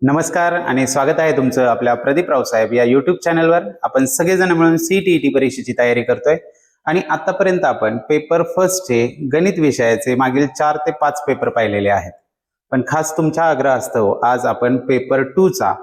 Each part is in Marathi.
नमस्कार आणि स्वागत आहे तुमचं आपल्या प्रदीप रावसाहेब या यूट्यूब चॅनलवर. आपण सगळेजण मिळून CTET परीक्षेची तयारी करतोय आणि आतापर्यंत आपण पेपर फर्स्टचे गणित विषयाचे मागील 4 ते 5 पेपर पाहिलेले आहेत. पण खास तुमच्या आग्रहास्तव आज आपण पेपर 2 चा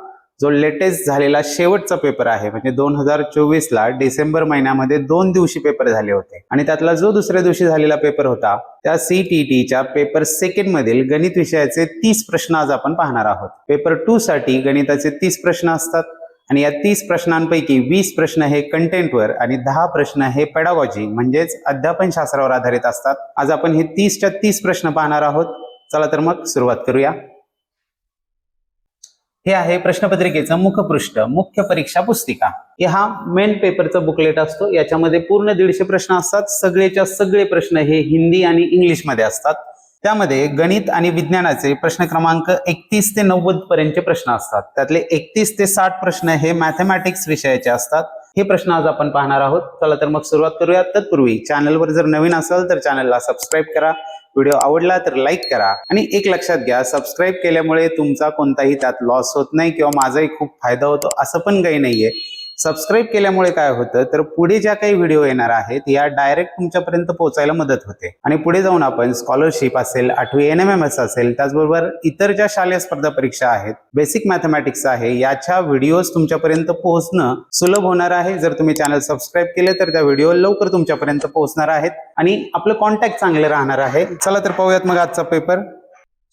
जो लेटेस्ट झालेला शेवटचा पेपर आहे, म्हणजे 2024 ला डिसेंबर महिन्यामध्ये 2 दिवशी पेपर झाले होते आणि त्यातला जो दुसऱ्या दिवशी झालेला पेपर होता त्या CTETच्या पेपर सेकंड मधील गणित विषयाचे 30 प्रश्न आज आपण पाहणार आहोत. पेपर 2 साठी गणिताचे 30 प्रश्न असतात आणि या 30 प्रश्नांपैकी 20 प्रश्न हे कंटेंटवर आणि 10 प्रश्न हे पेडागॉजी म्हणजेच अध्यापन शास्त्रावर आधारित असतात. आज आपण हे 30च्या 30 प्रश्न पाहणार आहोत. चला तर मग सुरुवात करूया. हे आहे प्रश्नपत्रिकेचं मुखपृष्ठ, मुख्य परीक्षा पुस्तिका. हा मेन पेपरचा बुकलेट असतो. याच्यामध्ये पूर्ण 150 प्रश्न असतात. सगळेच्या सगळे प्रश्न हे हिंदी आणि इंग्लिश मध्ये असतात. त्यामध्ये गणित आणि विज्ञानाचे प्रश्न क्रमांक 31 ते 90 पर्यंतचे प्रश्न असतात. त्यातले 31 ते 60 प्रश्न हे मॅथमॅटिक्स विषयाचे असतात. हे प्रश्न आज आपण पाहणार आहोत. चला तर मग सुरुवात करूया. तत्पूर्वी चॅनलवर जर नवीन असाल तर चॅनलला सबस्क्राईब करा. व्हिडिओ आवडला तर लाईक करा आणि एक लक्षात घ्या, सबस्क्राईब केल्यामुळे तुमचा कोणताही त्यात लॉस होत नाही किंवा माझाही खूप फायदा होतो असं पण काही नाहीये. सबस्क्राईब केल्यामुळे काय होतं तर पुढे ज्या काही व्हिडिओ येणार आहेत या डायरेक्ट तुमच्यापर्यंत पोहोचायला मदत होते आणि पुढे जाऊन आपण स्कॉलरशिप असेल, 8वी NMMS असेल, त्याचबरोबर इतर ज्या शालेय स्पर्धा परीक्षा आहेत, बेसिक मॅथमॅटिक्स आहे, याच्या व्हिडिओज तुमच्यापर्यंत पोहोचणं सुलभ होणार आहे. जर तुम्ही चॅनल सबस्क्राईब केले तर त्या व्हिडिओ लवकर तुमच्यापर्यंत पोहोचणार आहेत आणि आपलं कॉन्टॅक्ट चांगलं राहणार आहे. चला तर पाहूयात मग आजचा पेपर.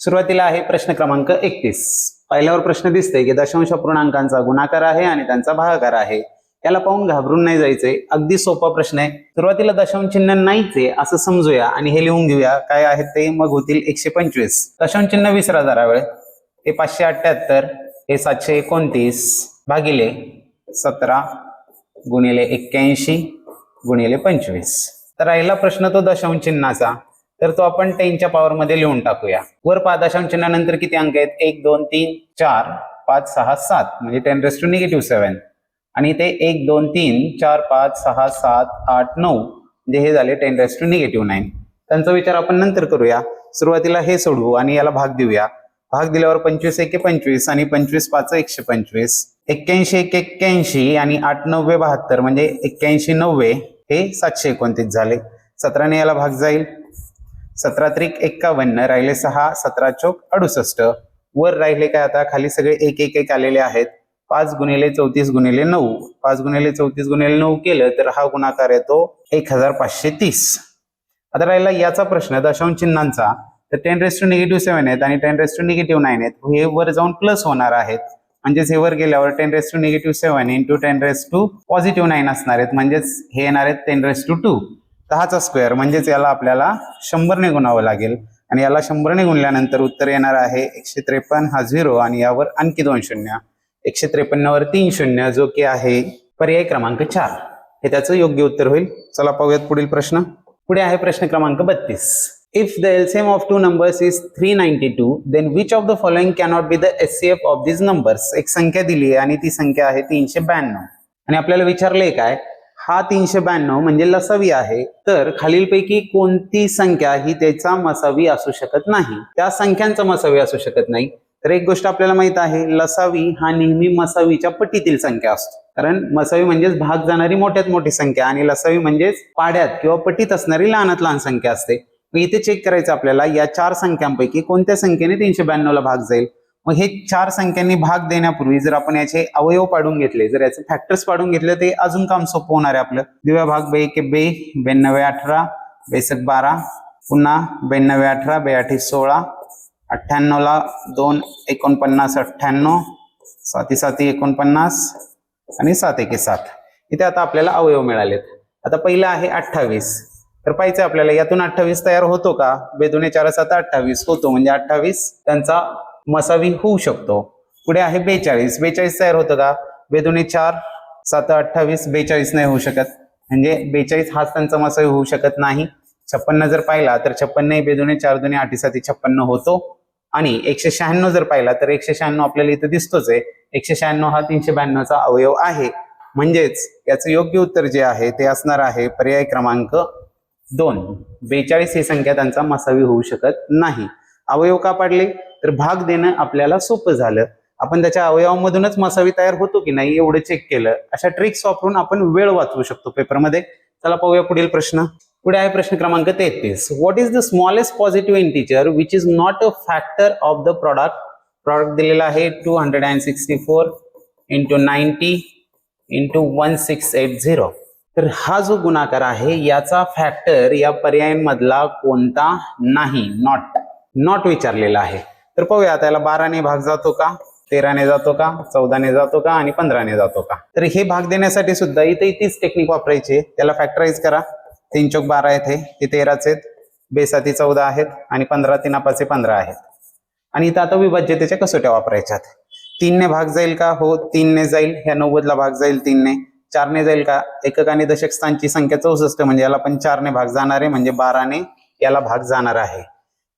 सुरुवातीला आहे प्रश्न क्रमांक 31. पहिल्यावर प्रश्न दिसतंय की दशांश अपूर्णांकांचा गुणाकार आहे आणि त्यांचा भागाकार आहे. याला पाहून घाबरून नाही जायचंय, अगदी सोपा प्रश्न आहे. सुरुवातीला दशांश चिन्ह नाहीचे असं समजूया आणि हे लिहून घेऊया काय आहेत ते. मग होतील 125. दशांश चिन्ह विसरा जरा वेळ. हे 578, हे 729 भागिले 17 गुणिले 81 गुणिले 25. तर राहिला प्रश्न तो दशांश चिन्हाचा, तर तो आपण 10च्या पॉवर मध्ये लिहून टाकूया. वर दशांश चिन्हानंतर किती अंक आहेत? 1 2 3 4 5 6 7 म्हणजे 10⁻⁻7 आणि ते 1 2 3 4 5 6 7 8 9 म्हणजे हे झाले 10⁻⁹ त्यांचा विचार आपण नंतर करूया. सुरुवातीला हे सोडवू आणि याला भाग देऊया. भाग दिल्यावर 25 1 25 आणि 25 5 125, 81 1 81 आणि 8 9 72 म्हणजे 81 90 हे 729 झाले. 17 ने याला भाग जाईल. 17 त्रिक 51 राहिले 6, 17 चौक 68. वर राहिले काय आता खाली सगळे 1 1 1 आलेले आहेत. 5 गुणिले 34 गुणिले 9, 5 गुणिले 34 गुणिले 9 केलं तर हा गुणाकार येतो 1530. आता राहिला याचा प्रश्न दशांश चिन्हांचा. तर 10⁻⁻7 आहेत आणि 10⁻⁹ आहेत. हे वर जाऊन प्लस होणार आहेत, म्हणजेच हे वर गेल्यावर 10⁻⁷ इंटू 10⁻�9 असणार आहेत, म्हणजेच हे येणार आहेत 10⁻². 10चा स्क्वेअर म्हणजेच याला आपल्याला 100 ने गुणावं लागेल आणि याला 100 ने गुणल्यानंतर उत्तर येणार आहे 153. हा 0 आणि यावर आणखी 2 शून्य. 153 वर 3 शून्य जो की आहे पर्याय क्रमांक 4. हे त्याचं योग्य उत्तर होईल. चला पाहूयात पुढील प्रश्न. पुढे आहे प्रश्न क्रमांक 32. If the LCM of two numbers is 392, then which of the following cannot be the SCF of these numbers? एक संख्या दिली आहे आणि ती संख्या आहे 392 आणि आपल्याला विचारलंय काय, हा 392 म्हणजे लसावी आहे, तर खालीलपैकी कोणती संख्या ही त्याचा मसावी असू शकत नाही? त्या संख्यांचा मसावी असू शकत नाही. तर एक गोष्ट आपल्याला माहित आहे, लसावी हा नेहमी मसावीच्या पटीतील संख्या असतो. कारण मसावी म्हणजेच भाग जाणारी मोठ्यात मोठी संख्या आणि लसावी म्हणजेच पाड्यात किंवा पटीत असणारी लहानात लहान संख्या असते. मग इथे चेक करायचं आपल्याला या 4 संख्यांपैकी कोणत्या संख्येने 392 ला भाग जाईल. मग हे 4 संख्यांनी भाग देण्यापूर्वी जर आपण याचे अवयव पाडून घेतले, जर याचे फॅक्टर्स पाडून घेतले ते अजून काम सोपं होणार आहे आपलं. दिव्या भाग 2 1 2, 92 18, 2 12, पुन्हा 92 18, 2 8 16, 98 ला 2 49 98, 7 7 49 आणि 7 1 7. इथे आता आपल्याला अवयव मिळालेत. आता पहिला आहे 28. तर पाहिजे आपल्याला यातून 28 तयार होतो का? 2 2 4 7 28 होतो, म्हणजे 28 त्यांचा मसावी होऊ शकतो. पुढे आहे 42. 42 तयार होतं का? 2 2 4 7 28, 42 नाही होऊ शकत, म्हणजे 42 हाच त्यांचा मसावी होऊ शकत नाही. 56 जर पाहिला तर 56 2 2 4 2 8 7 56 होतो आणि 196 जर पाहिला तर 196 आपल्याला इथं दिसतोच आहे. 196 हा 392 चा अवयव आहे, म्हणजेच याचं योग्य उत्तर जे आहे ते असणार आहे पर्याय क्रमांक 2. 42 ही संख्या त्यांचा मसावी होऊ शकत नाही. अवयव का पाडले? तर भाग देणं आपल्याला सोपं झालं. आपण त्याच्या अवयवांमधूनच मसावी तयार होतो की नाही एवढं चेक केलं. अशा ट्रिक्स वापरून आपण वेळ वाचवू शकतो पेपरमध्ये. चला पाहूया पुढील प्रश्न. पुढे आहे प्रश्न क्रमांक 33. What is the smallest positive integer which is not a factor of the product दिलेला आहे 264 इंटू 90 इंटू 1680. तर हा जो गुणाकार आहे याचा फॅक्टर या पर्यायांमधला कोणता नाही, नॉट विचारलेला आहे. तर पाहूया त्याला 12ने भाग जातो का, 13ने जातो का, 14ने जातो का आणि 15ने जातो का. तर हे भाग देण्यासाठी सुद्धा इथे तीच टेक्निक वापरायची. त्याला फॅक्टराइज करा. 3 चौक 12 आहेत, हे 13च आहेत, बेसाती 14 आहेत आणि 15 3 5 15 आहेत. आणि इथं आता विभाज्यतेच्या कसोट्या वापरायच्यात. 3ने भाग जाईल का, हो 3ने जाईल. ह्या 90ला भाग जाईल 3ने. 4ने जाईल का, एकक आणि दशक स्थानची संख्या 64 म्हणजे याला पण 4ने भाग जाणार आहे, म्हणजे 12ने याला भाग जाणार आहे.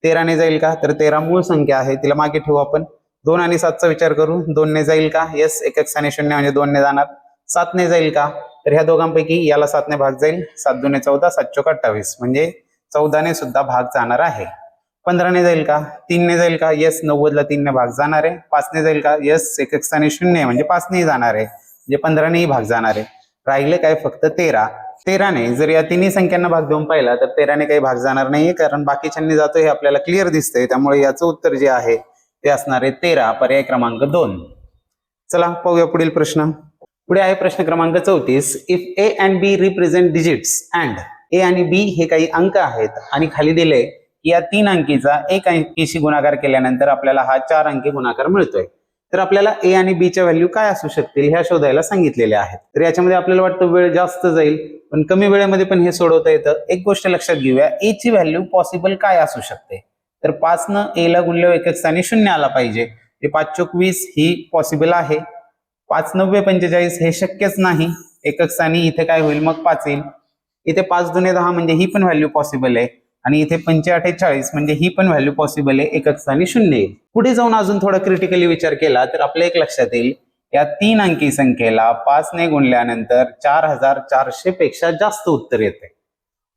13ने जाईल का, तर 13 मूळ संख्या आहे, तिला मागे ठेवू आपण. 2 आणि 7चा विचार करू. 2ने जाईल का, यस, एकक स्थानी 0 म्हणजे 2ने जाणार. 7ने जाईल का, तर ह्या दोघांपैकी याला 7ने भाग जाईल. 7 2 14, 7 चौक 28 म्हणजे 14ने सुद्धा भाग जाणार आहे. 15ने जाईल का, 3ने जाईल का, यस, 90ला 3ने भाग जाणार आहे. 5ने जाईल का, यस, एकक स्थानी 0 म्हणजे 5ने जाणार आहे, म्हणजे 15नेही भाग जाणार आहे. राहिले काय फक्त 13. 13ने जर या तिन्ही संख्यांना भाग देऊन पाहिला तर 13ने काही भाग जाणार नाहीये, कारण बाकीच्यांनी जातो हे आपल्याला क्लिअर दिसतंय. त्यामुळे याचं उत्तर जे आहे ते असणार आहे 13, पर्याय क्रमांक 2. चला पाहूया पुढील प्रश्न. पुढे आहे प्रश्न क्रमांक 34. If A and B represent digits and A आणि बी हे काही अंक आहेत आणि खाली दिले की या 3 अंकीचा 1 अंकीशी गुणाकार केल्यानंतर आपल्याला हा 4 अंकी गुणाकार मिळतोय. तर आपल्याला ए आणि बी च्या व्हॅल्यू काय असू शकतील ह्या शोधायला सांगितलेल्या आहेत. तर याच्यामध्ये आपल्याला वाटतं वेळ जास्त जाईल, पण कमी वेळेमध्ये पण हे सोडवता येतं. एक गोष्ट लक्षात घेऊया, ए ची व्हॅल्यू पॉसिबल काय असू शकते. तर 5 ए ला गुणल्यावर एकक स्थानी 0 आला पाहिजे. ते 5 चौक 20 ही पॉसिबल आहे. 5 9 45 हे शक्यच नाही. एकक स्थानी इथे काय होईल, मग 5 येईल. इथे 5 2 10 म्हणजे ही पण व्हॅल्यू पॉसिबल आहे. आणि इथे 45 40 म्हणजे ही पण व्हॅल्यू पॉसिबल आहे. एकक स्थानी 0 येईल. पुढे जाऊन अजून थोडा क्रिटिकली विचार केला तर आपल्या एक लक्षात येईल, या 3 अंकी संख्येला 5ने गुणल्यानंतर 4400 पेक्षा जास्त उत्तर येते.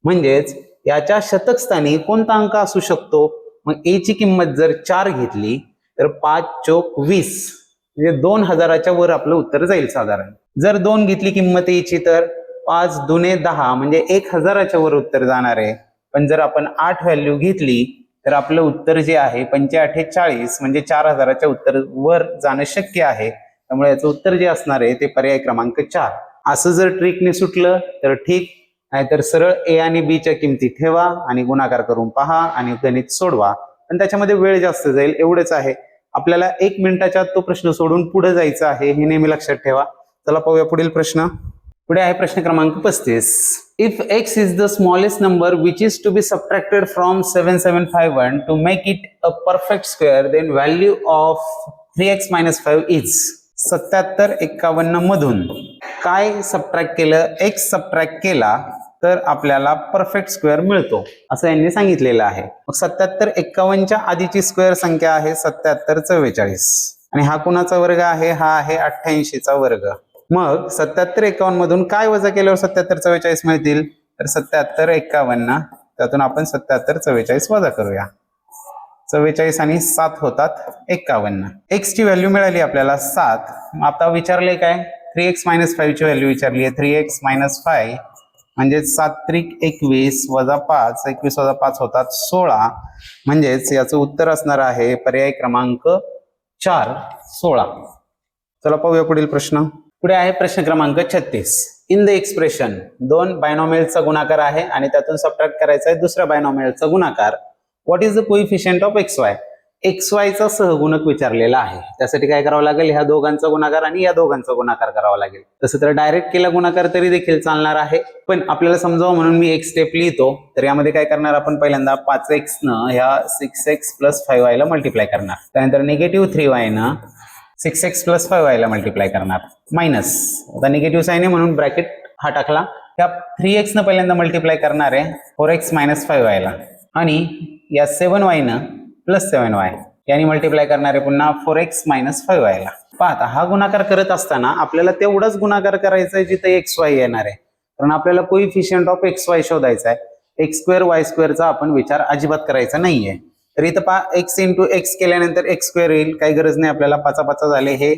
म्हणजेच याच्या शतक स्थानी कोणता अंक असू शकतो. मग ए ची किंमत जर 4 घेतली तर 5 चौक 20 म्हणजे 2000च्या वर आपलं उत्तर जाईल साधारण. जर 2 घेतली किंमत ए ची तर 5 2 10 म्हणजे 1000च्या वर उत्तर जाणार आहे. पण जर आपण 8 व्हॅल्यू घेतली तर आपलं उत्तर जे आहे 85 40 म्हणजे 4000च्या उत्तर वर जाणं शक्य आहे. त्यामुळे याचं उत्तर जे असणार आहे ते पर्याय क्रमांक 4. असं जर ट्रिकने सुटलं तर ठीक, नाहीतर सरळ ए आणि बी च्या किमती ठेवा आणि गुणाकार करून पहा आणि गणित सोडवा. पण त्याच्यामध्ये वेळ जास्त जाईल, एवढेच आहे. आपल्याला 1 मिनिटाच्या तो प्रश्न सोडून पुढे जायचं आहे, हे नेहमी लक्षात ठेवा. चला पाहूया पुढील प्रश्न. पुढे आहे प्रश्न क्रमांक 35. If x is the smallest number which is to be subtracted from 7751 to make it a perfect square, then value of 3x - 5 is. 77 51 मधून काय सबट्रॅक्ट केलं, x सबट्रॅक्ट केला तर आपल्याला परफेक्ट स्क्वेअर मिळतो असं यांनी सांगितलेलं आहे. मग 77 51च्या आधीची स्क्वेअर संख्या आहे 77 44 आणि हा कुणाचा वर्ग आहे, हा आहे 88चा वर्ग. मग 77 51 मधून काय वजा केल्यावर 77 44 मिळतील, तर 77 51 त्यातून आपण 77 44 वजा करूया. 44 आणि 7 होतात 51. x ची व्हॅल्यू मिळाली आपल्याला 7. आता विचारले काय, 3x - 5 ची व्हॅल्यू विचारली आहे. 3x - 5 म्हणजे 7 त्रिक 21 वजा 5, 21 वजा 5 होतात 16. म्हणजेच याचं उत्तर असणार आहे पर्याय क्रमांक 4 16. चला पाहूया पुढील प्रश्न. पुढे आहे प्रश्न क्रमांक 36. इन द एक्सप्रेशन 2 बायनॉमियलचा गुणाकार आहे आणि त्यातून सबट्रॅक्ट करायचा आहे दुसऱ्या बायनॉमियलचा गुणाकार. What is the coefficient of xy. xy चा सहगुणक विचारलेला आहे. त्यासाठी काय करावं लागेल, ह्या दोघांचा गुणाकार आणि या दोघांचा गुणाकार करावा लागेल. तसं तर डायरेक्ट केला गुणाकार तरी देखील चालणार आहे, पण आपल्याला समजावं म्हणून मी एक स्टेप लिहितो. तर यामध्ये काय करणार आपण, पहिल्यांदा 5x न ह्या 6x + 5y ला मल्टिप्लाय करणार. त्यानंतर -3y न 6x + 5y ला मल्टिप्लाय करणार. मायनस, आता निगेटिव्ह साइन आहे म्हणून ब्रॅकेट हा टाकला. त्या 3x न पहिल्यांदा मल्टिप्लाय करणार आहे 4x - 5y ला आणि या 7y न +7y यानी मल्टिप्लाय करणार आहे पुन्हा 4x - 5y ला. पाहता हा गुणाकार करत असताना आपल्याला तेवढाच गुणाकार करायचा आहे जिथे xy येणार आहे, कारण आपल्याला कोइफिशियंट ऑफ xy शोधायचा आहे. x² y² चा आपण विचार अजिबात करायचा नाहीये. तर इथं एक्स इंटू एक्स केल्यानंतर एक्स स्क्वेअर येईल, काही गरज नाही आपल्याला, पाचा पाचा झाले हे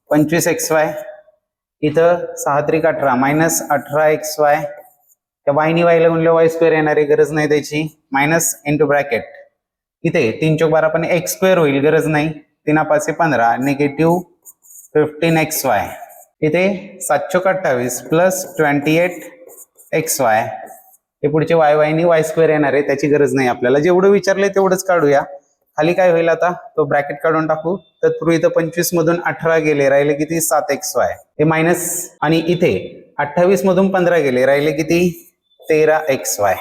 25xy. इथं 6 त्रिक 18 मायनस 18xy. त्या वायनी वायला गुणले वाय स्क्वेअर येणार आहे, गरज नाही त्याची. मायनस इंटू ब्रॅकेट इथे 3 चौक 12 पण एक्स स्क्वेअर होईल, गरज नाही. 3 5 15 निगेटिव्ह 15xy. इथे 7 चौक 28 प्लस 28xy. हे पुढचे वाय वायनी वाय स्क्वेअर येणार आहे, त्याची गरज नाही आपल्याला. जेवढं विचारलंय तेवढंच काढूया. खाली काय होईल आता, तो ब्रॅकेट काढून टाकू. तत्पूर्वी इथं 25 मधून 18 गेले, राहिले किती 7xy. हे मायनस, आणि इथे 28 मधून 15 गेले, राहिले किती 13xy.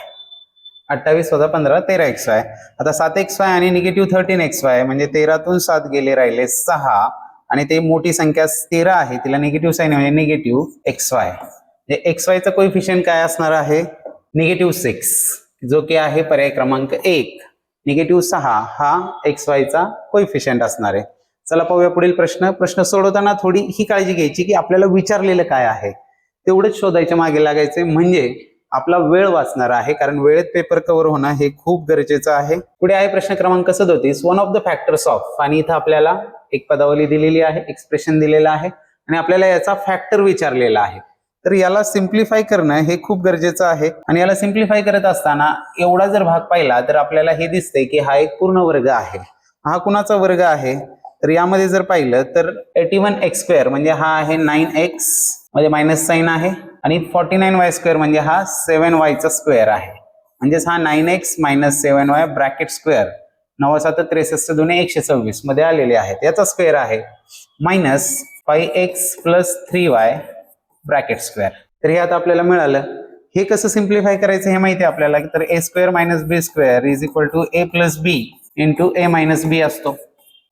28 वजा 15 13xy. आता 7xy आणि निगेटिव्ह 13xy म्हणजे 13 तून 7 गेले, राहिले 6. आणि ते मोठी संख्या 13 आहे, तिला निगेटिव्ह साइन म्हणजे निगेटिव्ह xy. xy चा कोएफिशियंट काय असणार आहे, निगेटिव्ह 6, जो की आहे पर्याय क्रमांक 1. निगेटिव्ह 6 हा xy चा कोएफिशियंट असणार आहे. चला पाहूया पुढील प्रश्न. प्रश्न सोडवताना थोडी ही काळजी घ्यायची की आपल्याला विचारलेलं काय आहे तेवढंच शोधायच्या मागे लागायचे, म्हणजे आपला वेळ वाचणार आहे, कारण वेळेत पेपर कव्हर होणं हे खूप गरजेचं आहे. पुढे आहे प्रश्न क्रमांक 37. One of the factors of, आणि इथं आपल्याला एक पदावली दिलेली आहे, एक्सप्रेशन दिलेलं आहे, आणि आपल्याला याचा फॅक्टर विचारलेला आहे. तर याला सिम्प्लिफाय करणं हे खूप गरजेचं आहे. आणि याला सिम्प्लिफाय करत असताना एवढा जर भाग पाहिला तर आपल्याला हे दिसतंय की हा एक पूर्ण वर्ग आहे. हा कुणाचा वर्ग आहे, तर यामध्ये जर पाहिलं तर 81x² म्हणजे हा आहे 9x म्हणजे मायनस साइन आहे, आणि 49y² म्हणजे हा 7y चा स्क्वेअर आहे. म्हणजेच हा 9x minus 7y bracket square 9 7 63 दुने 126 मध्ये आलेले आहेत, याचा स्क्वेअर आहे. Minus 5x plus 3y bracket square. तर हे आता आपल्याला मिळालं. हे कसं सिम्प्लिफाय करायचं हे माहिती आहे आपल्याला. तर a² minus b² is equal to a plus b into a minus b असतो.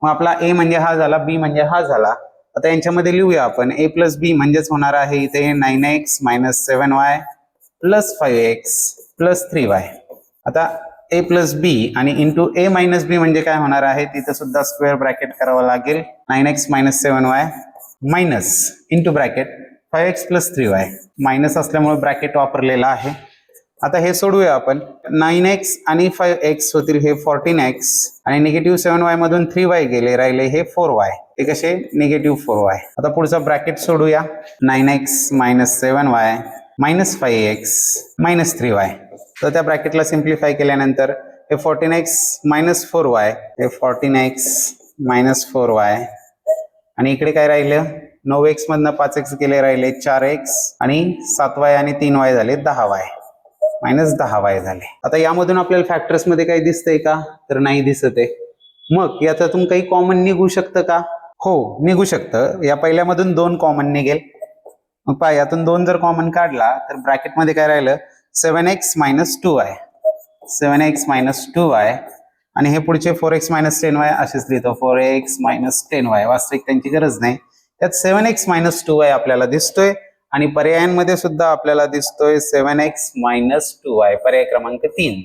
मग आपला a म्हणजे हा झाला, b म्हणजे हा झाला. आता यांच्यामध्ये लिहूया आपण. a प्लस बी म्हणजेच होणार आहे इथे 9x minus 7y plus 5x plus 3y. आता a प्लस बी आणि इंटू a मायनस बी म्हणजे काय होणार आहे, तिथं सुद्धा स्क्वेअर ब्रॅकेट करावं लागेल. 9x minus 7y minus into bracket 5x plus 3y. Minus असल्यामुळे ब्रॅकेट वापरलेला आहे. आता हे सोडूया आपण. 9x आणि 5x होतील हे 14x, आणि निगेटिव्ह 7y मधून 3y गेले, राहिले हे 4y. ते कसे, निगेटिव्ह 4y. आता पुढचा ब्रॅकेट सोडूया. 9x minus 7y minus 5x minus 3y. तर त्या ब्रॅकेटला सिम्प्लिफाय केल्यानंतर हे 14x मायनस 4y हे 14x मायनस 4y, आणि इकडे काय राहिलं, 9x मधनं 5x गेले, राहिले 4x, आणि 7y आणि 3y झाले 10y मायनस 10y झाले. आता यामधून आपल्याला फॅक्टर्स मध्ये काही दिसतंय का, तर नाही दिसत आहे. मग याच्यातून काही कॉमन निघू शकतं का, हो निघू शकतं. या पहिल्यामधून 2 कॉमन निघेल. मग पहा, यातून 2 जर कॉमन काढला तर ब्रॅकेटमध्ये काय राहिलं, 7x minus 2y 7x minus 2y, आणि हे पुढचे 4x मायनस 10y असेच लिहितो, 4x मायनस 10y. वास्तविक त्यांची गरज नाही. त्यात 7x मायनस 2y आपल्याला दिसतोय, आणि पर्यायांमध्ये सुद्धा आपल्याला दिसतोय 7x मायनस 2y, पर्याय क्रमांक 3.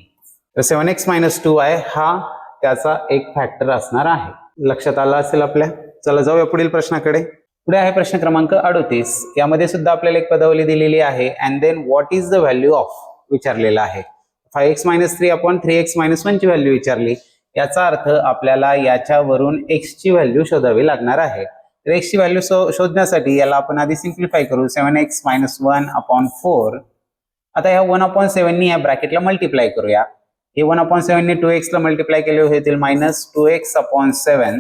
तर 7x मायनस 2y हा त्याचा एक फॅक्टर असणार आहे. लक्षात आलं असेल आपल्या. चला जाऊया पुढील प्रश्नाकडे. पुढे आहे प्रश्न क्रमांक 38. यामध्ये सुद्धा आपल्याला एक पदावली दिलेली आहे. And then what is the value of विचारलेला आहे. 5x minus 3 upon 3x minus 1 ची व्हॅल्यू विचारली. याचा अर्थ आपल्याला याच्यावरून x ची व्हॅल्यू शोधावी लागणार आहे. तर x ची व्हॅल्यू शोधण्यासाठी याला आपण आधी सिम्प्लिफाय करू. 7x minus 1 upon 4. आता ह्या 1 अपॉन 7 नी या ब्रॅकेटला मल्टिप्लाय करूया. हे 1 अपॉन 7 नी 2x ला मल्टिप्लाय केले होतील मायनस 2x अपॉन 7,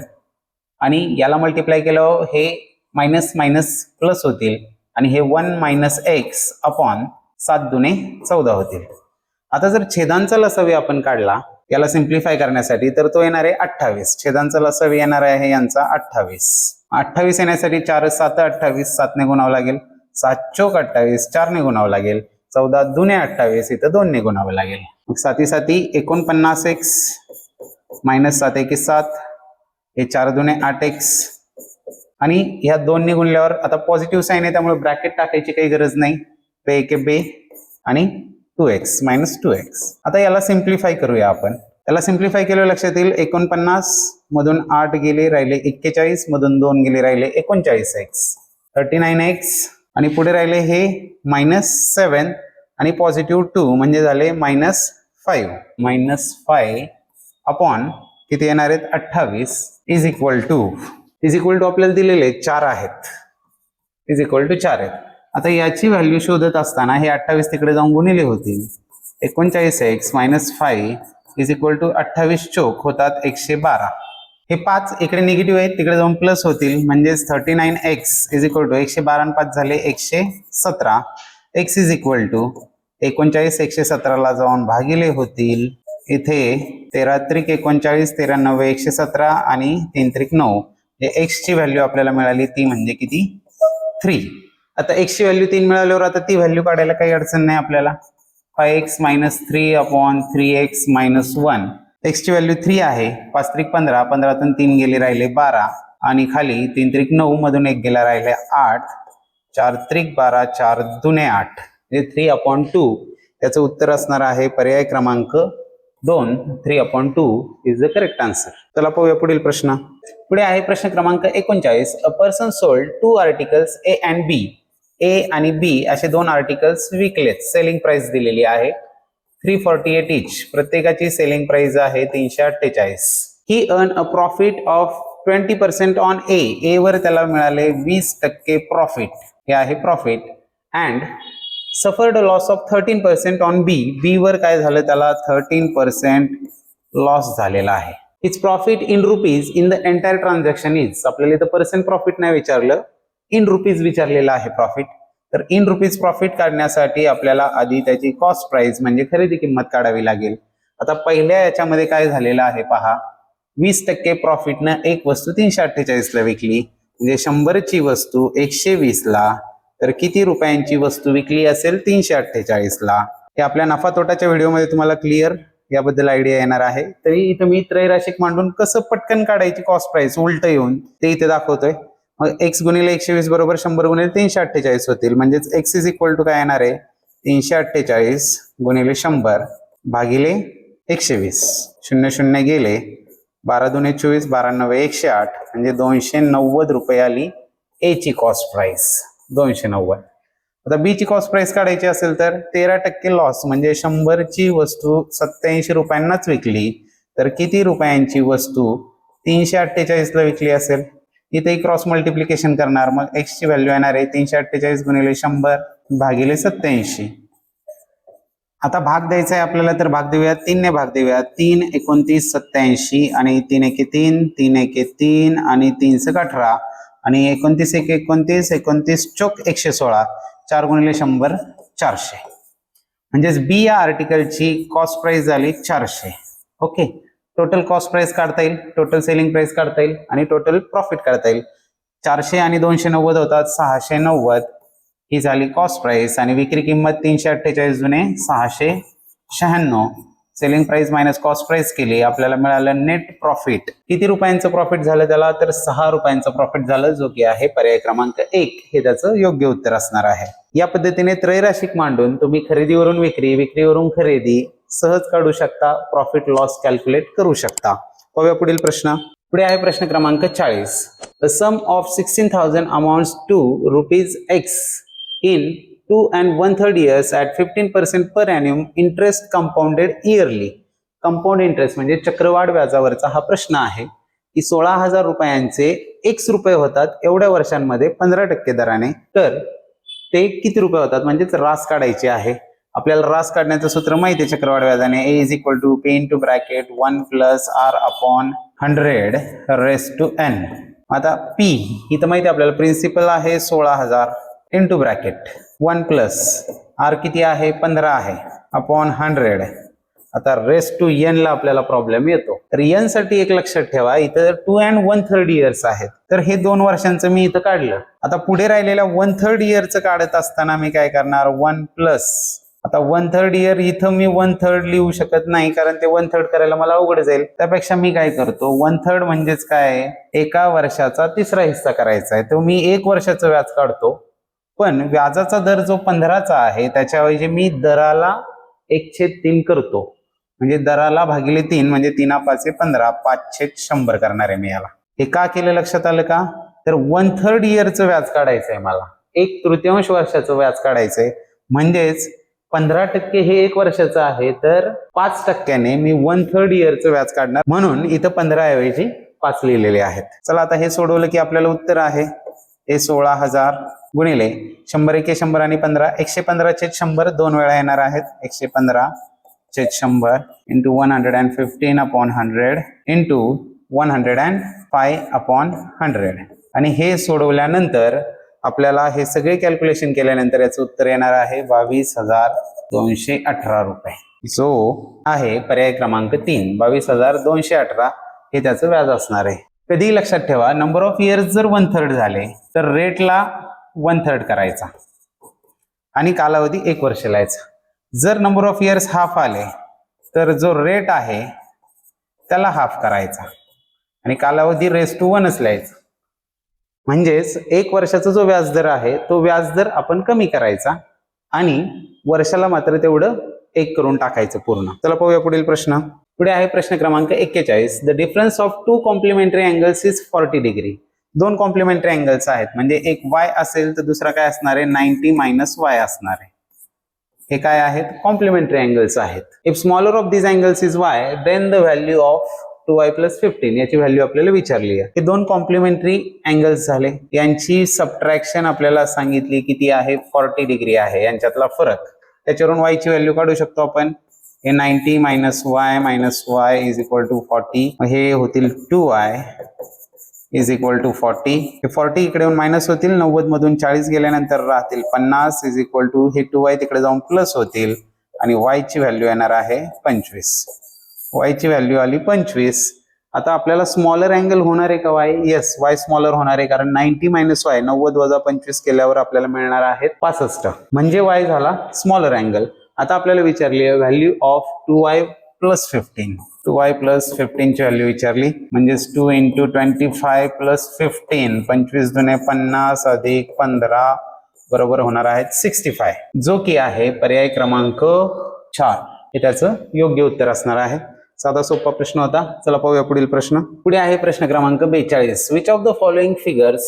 आणि याला मल्टिप्लाय केलं हे मायनस मायनस प्लस होतील, आणि हे 1 मायनस x अपॉन 7 दुने 14 होतील. आता जर छेदांचा लसावी आपण काढला याला सिम्प्लिफाय करण्यासाठी, तर तो येणार आहे 28. छेदांचा लसावी येणार आहे यांचा 28. 28 येण्यासाठी 4 7 28, 7 ने गुणावं लागेल. 7 चौक 28, 4 ने गुणावं लागेल. 14 दुने 28, इथं 2 ने गुणावं लागेल. मग 7 7 49x मायनस 7 1 7, हे 4 दुने 8x, आणि ह्या 2 ने गुणल्यावर आता पॉझिटिव्ह साइन आहे त्यामुळे ब्रॅकेट टाकायची काही गरज नाही. बे 1 बे, आणि 2x मायनस 2x. आता याला सिम्प्लिफाय करूया आपण. याला सिम्प्लिफाय केलं लक्षात येईल. 49 मधून 8 गेले, राहिले 41, मधून 2 गेले, राहिले 39x 39x, आणि पुढे राहिले हे मायनस 7 आणि पॉझिटिव्ह 2 म्हणजे झाले -5 -5 अपॉन किती येणार आहेत 28 इज इक्वल टू आपल्याला दिलेले 4 आहेत, इज इक्वल टू 4 आहेत. आता याची व्हॅल्यू शोधत असताना हे 28 तिकडे जाऊन गुणिले होतील. 39x minus 5 is equal to 28 चोक होतात 112. हे 5 इकडे निगेटिव्ह आहेत, तिकडे जाऊन प्लस होतील, म्हणजेच 39x इज इक्वल टू 112 आणि 5 झाले 117. x इज इक्वल टू 39 117 ला जाऊन भागिले होतील. इथे 13 त्रिक 39, 13 9 117 आणि 3 त्रिक 9. x ची व्हॅल्यू आपल्याला मिळाली ती म्हणजे किती 3. आता x ची व्हॅल्यू 3 मिळाल्यावर आता ती व्हॅल्यू काढायला काही अडचण नाही आपल्याला. 5x minus 3 upon 3x minus 1. x ची व्हॅल्यू 3 आहे. 5 त्रिक 15, 15तून 3 गेले राहिले 12 आणि खाली 3 त्रिक 9 मधून 1 गेला राहिले 8. 4 त्रिक 12, 4 दुने 8 म्हणजे 3/2. त्याचं उत्तर असणार आहे पर्याय क्रमांक 2. 3/2 इज द करेक्ट आन्सर. चला पाहूया पुढील प्रश्न. पुढे आहे प्रश्न क्रमांक 39. A person sold 2 articles A and B. A आणि बी असे 2 आर्टिकल्स विकलेत. सेलिंग प्राइस दिलेली आहे 348 इच. प्रत्येकाची सेलिंग प्राइस आहे 348. He earn a profit of 20% on A. A वर त्याला मिळाले 20% प्रॉफिट, हे आहे profit. And suffered loss of 13% on B. B वर काय झालं, त्याला 13% लॉस झालेला आहे. It's profit in rupees in the entire transaction is. आपल्याला इथं पर्सेंट प्रॉफिट नाही विचारलं, इन रुपीज विचारलेलं आहे प्रॉफिट. तर इन रुपीज प्रॉफिट काढण्यासाठी आपल्याला आधी त्याची कॉस्ट प्राइस म्हणजे खरेदी किंमत काढावी लागेल. आता पहिल्या याच्यामध्ये काय झालेलं आहे पहा, 20% प्रॉफिटनं एक वस्तू 348 ला विकली, म्हणजे 100 ची वस्तू 120 ला, तर किती रुपयांची वस्तू विकली असेल 348 ला. हे आपल्या नफा तोटाच्या व्हिडिओमध्ये तुम्हाला क्लिअर याबद्दल आयडिया येणार आहे. तरी इथं मी त्रैराशिक मांडून कसं पटकन काढायची कॉस्ट प्राइस उलट येऊन ते इथे दाखवतोय. मग x गुणिले 120 बरोबर 100 गुणिले 348 होतील. म्हणजेच x इज इक्वल टू काय येणार आहे 348 गुणिले 100 भागिले 120. 0 0 गेले, 12 दुने 24, 12 9 108 म्हणजे 290 रुपये आली ए ची कॉस्ट प्राइस 290. आता बी ची कॉस्ट प्राइस काढायची असेल तर 13% लॉस म्हणजे 100 ची वस्तू 87 रुपयांनाच विकली, तर किती रुपयांची वस्तू 348 ला विकली असेल. इथे क्रॉस मल्टिप्लिकेशन करणार, मग x ची व्हॅल्यू येणार आहे 348 गुणिले 100 भागिले 87. आता भाग द्यायचा आहे आपल्याला, तर भाग देऊया 3 ने भाग देऊया. 3 29 87 आणि 3 1 3, 3 1 3 आणि 3 18 आणि 29 1 29, 29 चोक 116, 4 गुणिले 100 400. म्हणजेच बी या आर्टिकलची कॉस्ट प्राइस झाली 400. ओके, टोटल कॉस्ट प्राइस काढता येईल, टोटल सेलिंग प्राइस काढता येईल आणि टोटल प्रॉफिट काढता येईल. 400 आणि 290 होतात 690 ही झाली कॉस्ट प्राइस आणि विक्री किंमत 348 जुने 696. Selling price minus cost price केली, आपल्याला मिळालं नेट प्रॉफिट. किती रुपयांचं प्रॉफिट झालं त्याला, तर 6 रुपयांचं प्रॉफिट झालं, जो की आहे पर्याय क्रमांक 1 हे त्याचं योग्य उत्तर असणार आहे. या पद्धतीने त्रैराशिक मांडून तुम्ही खरेदीवरून विक्री, विक्रीवरून खरेदी सहज काढू शकता, प्रॉफिट लॉस कॅल्क्युलेट करू शकता. पाहूया पुढील प्रश्न. पुढे आहे प्रश्न क्रमांक 40. The sum of 16,000 amounts to ₹x in 2 1/3 years at 15% per annum interest compounded yearly. Compound interest म्हणजे चक्रवाढ व्याजावरचा हा प्रश्न आहे की 16,000 रुपयांचे x रुपये होतात एवढ्या वर्षांमध्ये 15% दराने, तर ते किती रुपये होतात, म्हणजेच रास काढायची आहे. आपल्याला रास काढण्याचं सूत्र माहिती आहे चक्रवाढ व्याजाने, a is equal to p into bracket 1 plus r upon 100 raise to n. आता p इथं माहिती आहे आपल्याला, प्रिन्सिपल आहे 16,000 इंटू ब्रॅकेट 1 प्लस r किती आहे 15 आहे अपॉन 100. आता रेस टू n ला आपल्याला प्रॉब्लेम येतो. तर n साठी एक लक्षात ठेवा, इथं 2 1/3 इयर्स आहेत, तर हे 2 वर्षांचं मी इथं काढलं. आता पुढे राहिलेल्या 1/3 इयरचं काढत असताना मी काय करणार 1 प्लस. आता 1/3 इयर इथं मी 1/3 लिहू शकत नाही, कारण ते 1/3 करायला मला अवघड जाईल. त्यापेक्षा मी काय करतो 1/3 म्हणजेच काय, एका वर्षाचा तिसरा हिस्सा करायचा आहे, तो मी 1 वर्षाचं व्याज काढतो. पण व्याजाचा दर जो 15चा आहे त्याच्याऐवजी मी दराला 1/3 करतो, म्हणजे दराला भागिले 3 म्हणजे 3 5 15, 5/100 करणार आहे मी याला. हे का केलं लक्षात आलं का, तर 1/3 इयरचं व्याज काढायचं आहे मला, 1/3 वर्षाचं व्याज काढायचंय. म्हणजेच 15% हे 1 वर्षाचं आहे, तर 5%ने मी 1/3 इयरचं व्याज काढणार, म्हणून इथं 15 ऐवजी 5 लिहिलेले आहेत. चला आता हे सोडवलं की आपल्याला उत्तर आहे हे 16,000 गुणिले 100 एके 100 आणि 15, 115/100 2 वेळा येणार आहेत. 115/100 इंटू 115/100 इंटू 105/100. आणि हे सोडवल्यानंतर आपल्याला हे सगळे कॅल्क्युलेशन केल्यानंतर याचं उत्तर येणार आहे 22,218 रुपये, जो आहे पर्याय क्रमांक 3. 22,218 हे त्याचं व्याज असणार आहे. कधी लक्षात ठेवा, नंबर ऑफ इयर्स जर 1/3 झाले तर रेटला 1/3 करायचा आणि कालावधी 1 वर्ष लिहायचा. जर नंबर ऑफ इयर्स हाफ आले तर जो रेट आहे त्याला हाफ करायचा आणि कालावधी रेस टू 1च लिहायचा. म्हणजेच 1 वर्षाचा जो व्याजदर आहे तो व्याजदर आपण कमी करायचा आणि वर्षाला मात्र तेवढं 1 करून टाकायचं पूर्ण. चला पाहूया पुढील प्रश्न. पुढे आहे प्रश्न क्रमांक 41. The difference of 2 complementary angles is 40 degree. 2 complementary angles आहेत, म्हणजे एक y असेल तर दुसरा काय असणार आहे, 90 मायनस y असणार आहे. हे काय आहेत, कॉम्प्लिमेंटरी अँगल्स आहेत. If smaller of this angles is y, then the value of 2y + 15 याची व्हॅल्यू आपल्याला विचारली आहे. हे 2 कॉम्प्लिमेंटरी अँगल्स झाले, यांची सबट्रॅक्शन आपल्याला सांगितली किती आहे, 40 डिग्री आहे यांच्यातला फरक. त्याच्यावरून y ची व्हॅल्यू काढू शकतो आपण. हे 90 minus y is equal to 40. हे होतील 2y इज इक्वल टू 40. हे 40 इकडे येऊन मायनस होतील, 90 मधून 40 गेल्यानंतर राहतील 50 इज इक्वल टू हे 2y तिकडे जाऊन प्लस होतील आणि y ची व्हॅल्यू येणार आहे 25. y ची व्हॅल्यू आली 25. आता आपल्याला स्मॉलर अँगल होणार आहे का y? येस, y स्मॉलर होणार आहे, कारण 90 मायनस y 90 वजा 25 केल्यावर आपल्याला मिळणार आहे 65, म्हणजे y झाला स्मॉलर अँगल. आता आपल्याला विचारली आहे व्हॅल्यू ऑफ 2y + 15. 2y + 15 ची व्हॅल्यू विचारली, म्हणजेच 2 × 25 + 15, 25 दुने 50 अधिक 15 बरोबर होणार आहेत 65, जो की आहे पर्याय क्रमांक 4. हे त्याचं योग्य उत्तर असणार आहे. साधा सोपा प्रश्न होता. चला पाहूया पुढील प्रश्न. पुढे आहे प्रश्न क्रमांक 42. Which of the following figures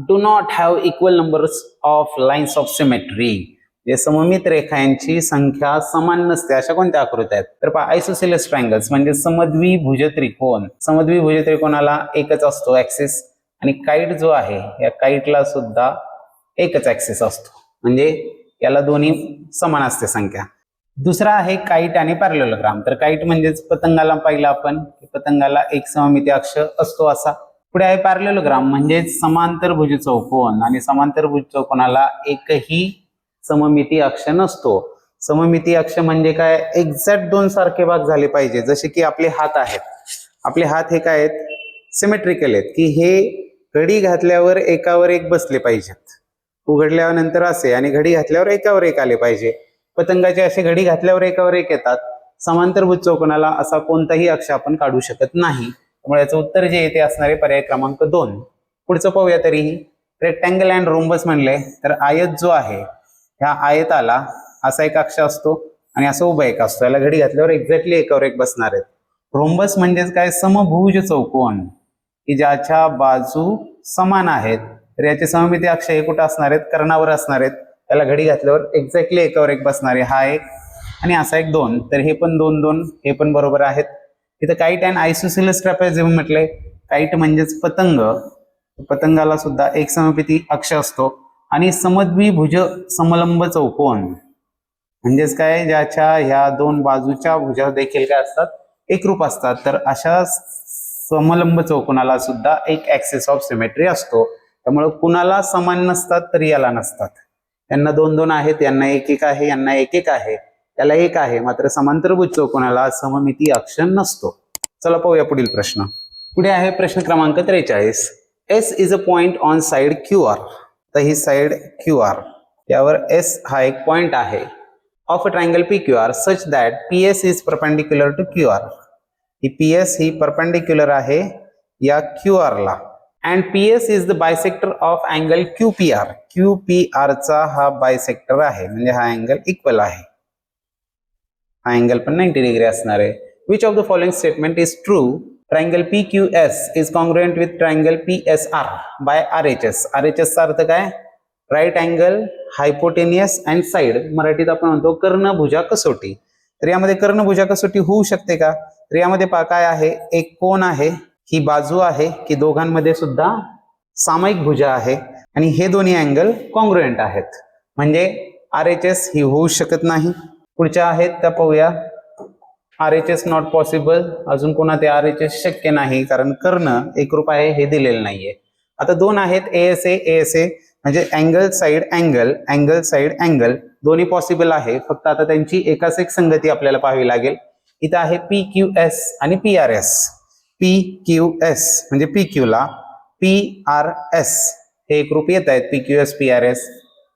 do not have equal numbers of lines of symmetry. जे सममित रेखांची संख्या समान नसते अशा कोणत्या आकृत्या आहेत? तर पहा, आयसोसेलेस ट्रायंगल्स म्हणजे समद्विभुज त्रिकोण. समद्विभुज त्रिकोणाला एकच असतो ऍक्सिस, आणि काईट जो आहे या काईटला सुद्धा एकच ऍक्सिस असतो, म्हणजे याला दोन्ही समान असते संख्या. दुसरा आहे काईट आणि पॅरलेलोग्राम. तर काईट म्हणजेच पतंगाला पाहिलं आपण, पतंगाला एक सममिती अक्ष असतो असा. पुढे आहे पॅरलेलोग्राम म्हणजेच समांतरभुज चौकोन, आणि समांतरभुज चौकोनाला एकही सममिती अक्ष नसतो. सममिती अक्ष म्हणजे काय, एक्झॅक्ट 2 सारखे भाग झाले पाहिजे. जसे की आपले हात आहेत, आपले हात हे काय आहेत, सिमेट्रिकल आहेत, की हे घडी घातल्यावर एकावर एक बसले पाहिजेत, उघडल्यानंतर असे, आणि घडी घातल्यावर एकावर एक आले पाहिजे. पतंगाचे असे घडी घातल्यावर एकावर एक येतात. समांतरभुज चौकोनाला असा कोणताही अक्ष आपण काढू शकत नाही. त्यामुळे याचं उत्तर जे येते असणारे पर्याय क्रमांक 2. पुढचं पाहूया. तरीही रेक्टँगल अँड रोम्बस म्हणले तर आयत जो आहे, ह्या आयताला असा एक अक्ष असतो आणि असं उभा एक असतो, याला घडी घातल्यावर एक्झॅक्टली एकावर एक बसणार आहेत. रोम्बस म्हणजेच काय, समभुज चौकोन की ज्याच्या बाजू समान आहेत. तर याचे सममिती अक्ष हे कुठं असणार आहेत, कर्णावर असणार आहेत. त्याला घडी घातल्यावर एक्झॅक्टली एकावर एक बसणारे, हा एक आणि असा एक 2. तर हे पण 2 2 हे पण बरोबर आहेत. इथं काईट अँड आयसोसेलेस ट्रॅपेझियम म्हटले. काईट म्हणजेच पतंग, पतंगाला सुद्धा एक सममिती अक्ष असतो. आणि समद्विभुज समलंब चौकोन म्हणजेच काय, ज्याच्या ह्या 2 बाजूच्या भुजा देखील काय असतात, एकरूप असतात. तर अशा समलंब चौकोनाला सुद्धा एक ऍक्सिस ऑफ सिमेट्री असतो. त्यामुळे कुणाला समान नसतात तर याला नसतात. यांना 2 2 आहेत, यांना 1 1 आहे, यांना 1 1 आहे, त्याला 1 आहे. मात्र समांतरभुज चौकोनाला सममिती अक्ष नसतो. चला पाहूया पुढील प्रश्न. पुढे आहे प्रश्न क्रमांक 43. S is a point on side QR. तर ही साइड QR, यावर S हा एक पॉइंट आहे of a triangle PQR such that PS is perpendicular to QR. ही PS ही परपेंडिक्युलर आहे या QR ला. And PS is the bisector of angle QPR. QPR चा हा बायसेक्टर आहे, म्हणजे हा अँगल इक्वल आहे. हा अँगल पण 90 डिग्री असणार आहे. Which of the following statement is true? Triangle PQS is congruent with triangle PSR by RHS. RHS चा अर्थ काय, right angle, hypotenuse and side, मराठीत आपण म्हणतो कर्णभुजा कसोटी. तर यामध्ये कर्णभुजा कसोटी होऊ शकते का? तर यामध्ये पहा काय आहे, एक कोन आहे, ही बाजू आहे की दोघांमध्ये सुद्धा सामायिक भुजा आहे आणि हे दोन्ही अँगल कॉन्ग्रुएंट आहेत, म्हणजे RHS ही होऊ शकत नाही. पुढच्या आहेत त्या पाहूया. RHS नॉट पॉसिबल, अजून कोणा ते RHS शक्य नाही कारण कर्ण एकरूप आहे हे दिलेलं नाहीये. आता दोन आहेत ASA म्हणजे angle side angle, angle side angle, दोन्ही पॉसिबल आहे, फक्त आता त्यांची एकाच एक संगती आपल्याला पाहावी लागेल. इथं आहे PQS आणि PRS. PQS म्हणजे PQ ला PRS हे एकरूप येत आहेत, PQS PRS,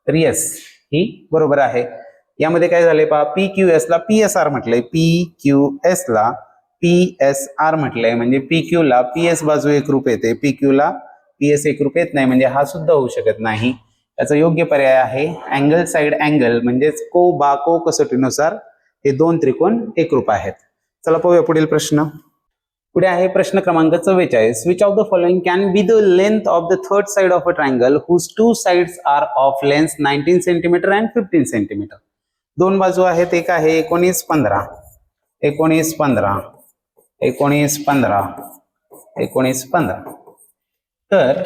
तर येस ही बरोबर आहे. यामध्ये काय झाले पहा, PQS ला PSR म्हटलंय, PQS ला PSR म्हटलंय, म्हणजे PQ ला PS बाजू एकरूप येते, PQ ला PS एकरूप येत नाही, म्हणजे हा सुद्धा होऊ शकत नाही. त्याचा योग्य पर्याय आहे अँगल साइड अँगल, म्हणजेच को बाको कसोटीनुसार हे दोन त्रिकोण एकरूप आहेत. चला पाहूया पुढील प्रश्न. पुढे आहे प्रश्न क्रमांक 44. Which of the following can be the length of the third side of a triangle whose two sides are of length 19 centimetre and 15 centimetre. दोन बाजू आहेत, एक आहे 19 15, 19 15, 19 15, 19 15. तर